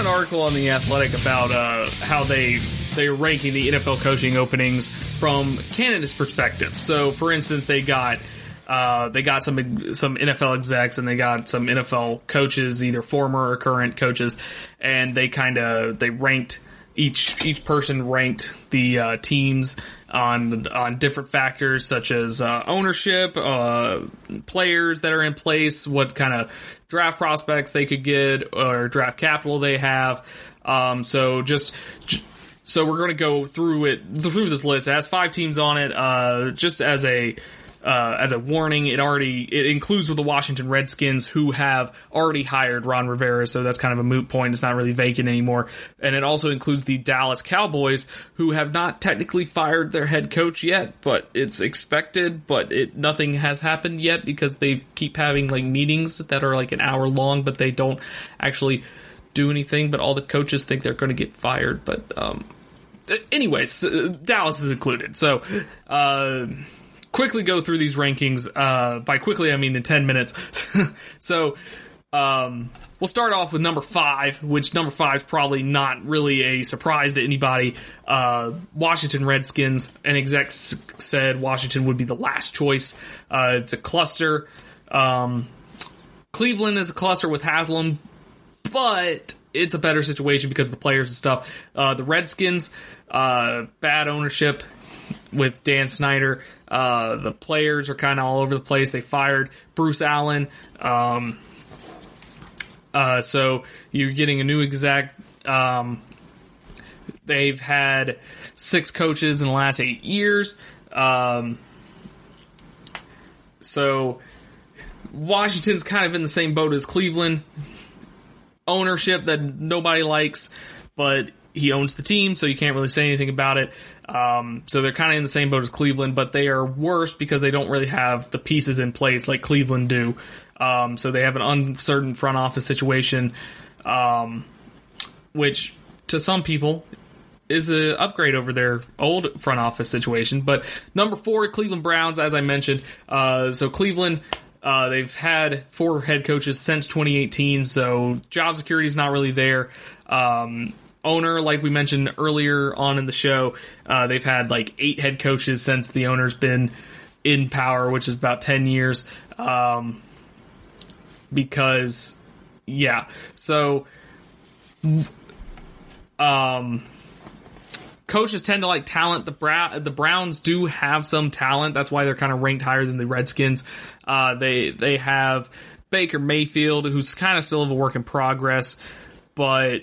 Article on The Athletic about how they're ranking the NFL coaching openings from candidates' perspective. So, for instance, they got some NFL execs and they got some NFL coaches, either former or current coaches, and they ranked each person ranked the teams on different factors such as ownership, players that are in place, what kind of draft prospects they could get or draft capital they have. So we're going to go through this list. It has 5 teams on it. Just as a warning, it includes with the Washington Redskins, who have already hired Ron Rivera, so that's kind of a moot point. It's not really vacant anymore. And it also includes the Dallas Cowboys, who have not technically fired their head coach yet, but it's expected, but nothing has happened yet because they keep having meetings that are an hour long, but they don't actually do anything, but all the coaches think they're going to get fired. But anyways, Dallas is included. So quickly go through these rankings. By quickly, I mean in 10 minutes. So we'll start off with number 5, which number 5 is probably not really a surprise to anybody. Washington Redskins. An exec said Washington would be the last choice. It's a cluster. Cleveland is a cluster with Haslam, but it's a better situation because of the players and stuff. The Redskins, bad ownership with Dan Snyder. The players are kind of all over the place. They fired Bruce Allen. So you're getting a new exec. They've had 6 coaches in the last 8 years. So Washington's kind of in the same boat as Cleveland. Ownership that nobody likes, but he owns the team, so you can't really say anything about it. So they're kind of in the same boat as Cleveland, but they are worse because they don't really have the pieces in place like Cleveland do. So they have an uncertain front office situation, which to some people is an upgrade over their old front office situation. But number 4, Cleveland Browns, as I mentioned. So Cleveland, they've had 4 head coaches since 2018, so job security is not really there. Owner, like we mentioned earlier on in the show, they've had like 8 head coaches since the owner's been in power, which is about 10 years. Coaches tend to like talent. The Browns do have some talent. That's why they're kind of ranked higher than the Redskins. They have Baker Mayfield, who's kind of still a work in progress, but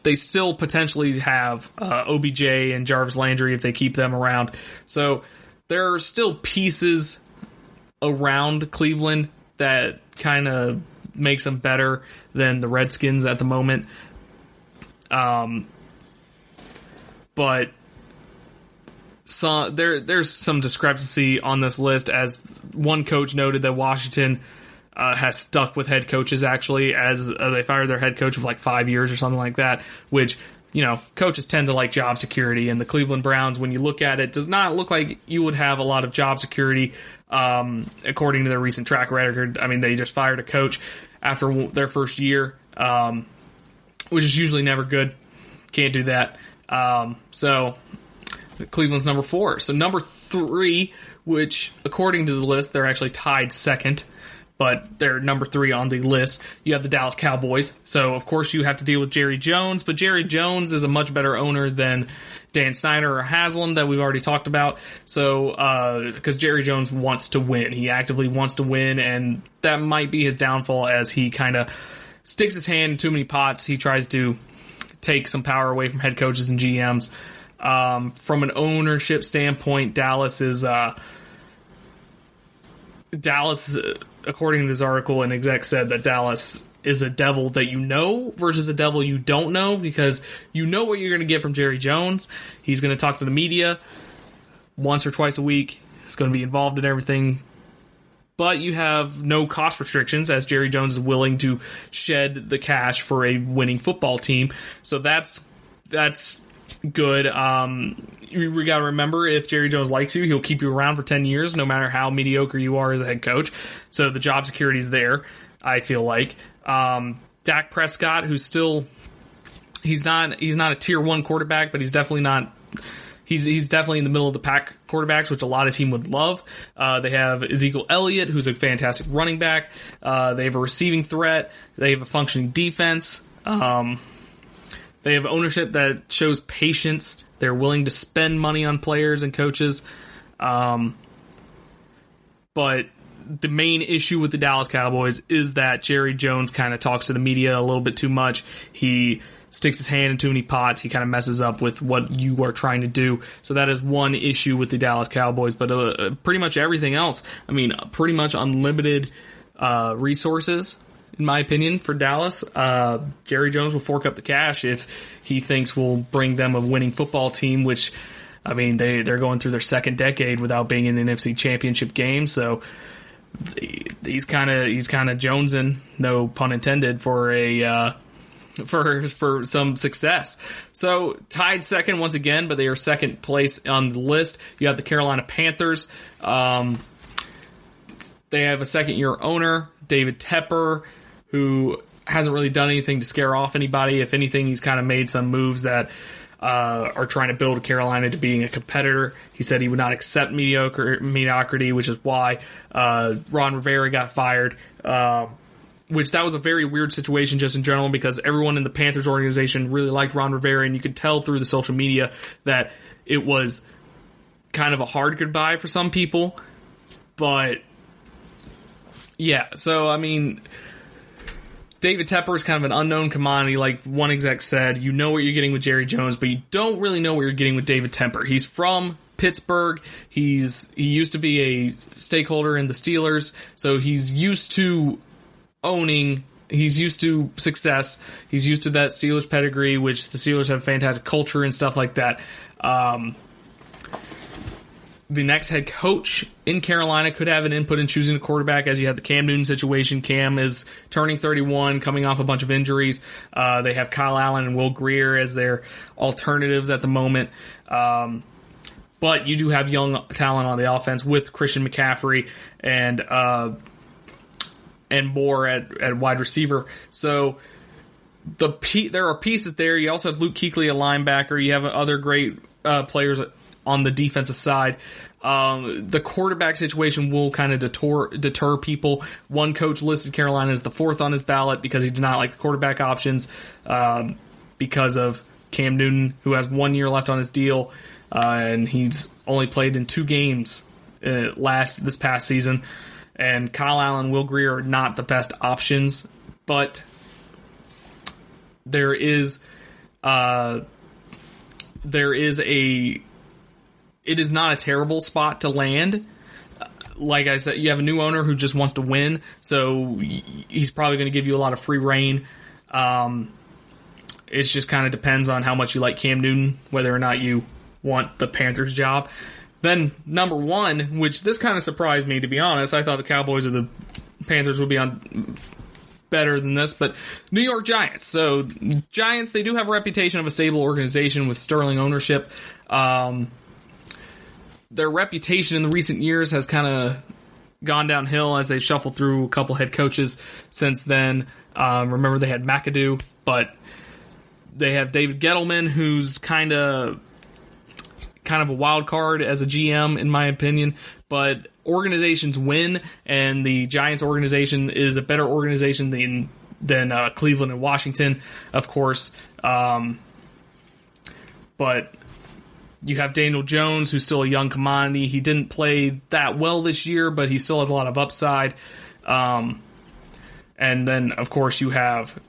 they still potentially have OBJ and Jarvis Landry if they keep them around. So there are still pieces around Cleveland that kind of makes them better than the Redskins at the moment. But there's some discrepancy on this list, as one coach noted that Washington has stuck with head coaches, actually, as they fired their head coach of like 5 years or something like that, which, coaches tend to like job security. And the Cleveland Browns, when you look at it, does not look like you would have a lot of job security, according to their recent track record. I mean, they just fired a coach after their first year, which is usually never good. Can't do that. So Cleveland's number 4. So number 3, which according to the list, they're actually tied second, but they're number 3 on the list. You have the Dallas Cowboys. So of course you have to deal with Jerry Jones, but Jerry Jones is a much better owner than Dan Snyder or Haslam that we've already talked about. So, because Jerry Jones wants to win. He actively wants to win, and that might be his downfall as he kind of sticks his hand in too many pots. He tries to take some power away from head coaches and GMs. From an ownership standpoint, Dallas, according to this article, an exec said that Dallas is a devil that you know versus a devil you don't know, because you know what you're going to get from Jerry Jones. He's going to talk to the media once or twice a week. He's going to be involved in everything. But you have no cost restrictions, as Jerry Jones is willing to shed the cash for a winning football team. So that's good. We got to remember, if Jerry Jones likes you, he'll keep you around for 10 years, no matter how mediocre you are as a head coach. So the job security is there, I feel like. Dak Prescott, who's still, he's not a tier 1 quarterback, but he's definitely not. He's definitely in the middle of the pack quarterbacks, which a lot of teams would love. They have Ezekiel Elliott, who's a fantastic running back. They have a receiving threat. They have a functioning defense. They have ownership that shows patience. They're willing to spend money on players and coaches. But the main issue with the Dallas Cowboys is that Jerry Jones kind of talks to the media a little bit too much. He sticks his hand in too many pots. He kind of messes up with what you are trying to do. So that is one issue with the Dallas Cowboys. But pretty much everything else, I mean, pretty much unlimited resources, in my opinion, for Dallas. Jerry Jones will fork up the cash if he thinks will bring them a winning football team, which, I mean, they're going through their second decade without being in the NFC Championship game. So he's kind of jonesing, no pun intended, for a for some success. So tied second once again, but they are second place on the list. You have the Carolina Panthers. They have a second-year owner, David Tepper, who hasn't really done anything to scare off anybody. If anything, he's kind of made some moves that are trying to build Carolina to being a competitor. He said he would not accept mediocrity, which is why Ron Rivera got fired. which that was a very weird situation just in general, because everyone in the Panthers organization really liked Ron Rivera, and you could tell through the social media that it was kind of a hard goodbye for some people. But yeah, so I mean, David Tepper is kind of an unknown commodity. Like one exec said, you know what you're getting with Jerry Jones, but you don't really know what you're getting with David Tepper. He's from Pittsburgh. He used to be a stakeholder in the Steelers, so he's used to owning. He's used to success. He's used to that Steelers pedigree, which the Steelers have fantastic culture and stuff like that. The next head coach in Carolina could have an input in choosing a quarterback, as you have the Cam Newton situation. Cam is turning 31, coming off a bunch of injuries. They have Kyle Allen and Will Grier as their alternatives at the moment. But you do have young talent on the offense with Christian McCaffrey and more at wide receiver. So there are pieces there. You also have Luke Kuechly, a linebacker. You have other great players on the defensive side. The quarterback situation will kind of deter people. One coach listed Carolina as the fourth on his ballot because he did not like the quarterback options because of Cam Newton, who has 1 year left on his deal, and he's only played in 2 games this past season. And Kyle Allen and Will Grier are not the best options, but it is not a terrible spot to land. Like I said, you have a new owner who just wants to win, so he's probably going to give you a lot of free reign. It just kind of depends on how much you like Cam Newton, whether or not you want the Panthers job. Then number 1, which this kind of surprised me, to be honest. I thought the Cowboys or the Panthers would be on better than this, but New York Giants. So Giants, they do have a reputation of a stable organization with sterling ownership. Their reputation in the recent years has kind of gone downhill as they shuffled through a couple head coaches since then. Remember, they had McAdoo, but they have David Gettleman, who's kind of a wild card as a GM, in my opinion. But organizations win, and the Giants organization is a better organization than Cleveland and Washington, of course. But you have Daniel Jones, who's still a young commodity. He didn't play that well this year, but he still has a lot of upside. And then, of course, you have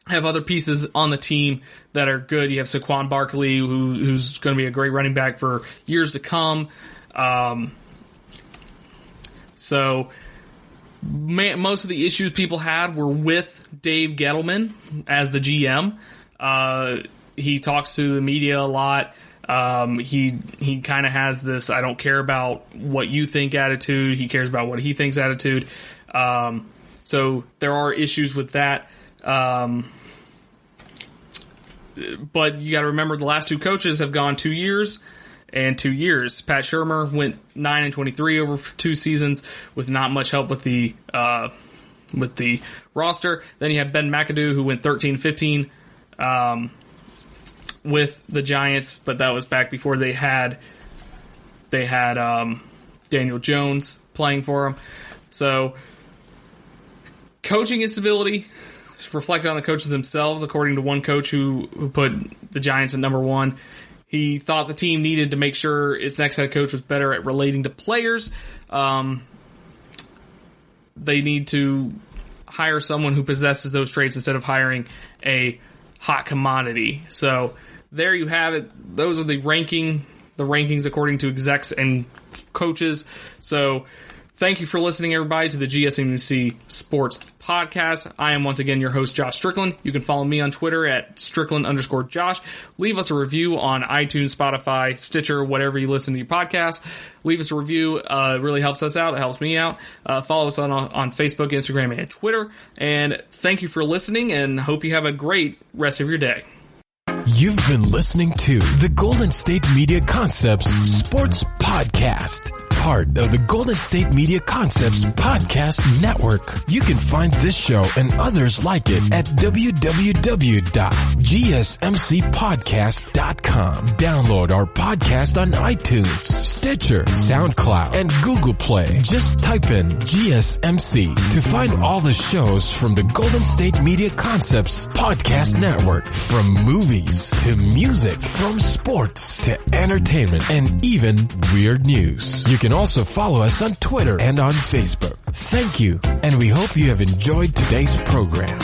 other pieces on the team that are good. You have Saquon Barkley, who's going to be a great running back for years to come. So most of the issues people had were with Dave Gettleman as the GM. He talks to the media a lot. He kind of has this "I don't care about what you think" attitude. He cares about what he thinks attitude. So there are issues with that. But you got to remember, the last 2 coaches have gone 2 years and 2 years. Pat Shurmur went 9-23 over 2 seasons with not much help with the roster. Then you have Ben McAdoo, who went 13-15 with the Giants, but that was back before they had Daniel Jones playing for him. So coaching instability is reflected on the coaches themselves, according to one coach who put the Giants at number 1. He thought the team needed to make sure its next head coach was better at relating to players. They need to hire someone who possesses those traits instead of hiring a hot commodity. So there you have it. Those are the rankings according to execs and coaches. So thank you for listening, everybody, to the GSMC Sports Podcast. I am once again your host, Josh Strickland. You can follow me on Twitter at Strickland_Josh. Leave us a review on iTunes, Spotify, Stitcher, whatever you listen to your podcast. Leave us a review. It really helps us out. It helps me out. Follow us on Facebook, Instagram, and Twitter. And thank you for listening, and hope you have a great rest of your day. You've been listening to the Golden State Media Concepts Sports Podcast, part of the Golden State Media Concepts Podcast Network. You can find this show and others like it at www.gsmcpodcast.com. Download our podcast on iTunes, Stitcher, SoundCloud, and Google Play. Just type in GSMC to find all the shows from the Golden State Media Concepts Podcast Network. From movies to music, from sports to entertainment, and even weird news. You can also follow us on Twitter and on Facebook. Thank you, and we hope you have enjoyed today's program.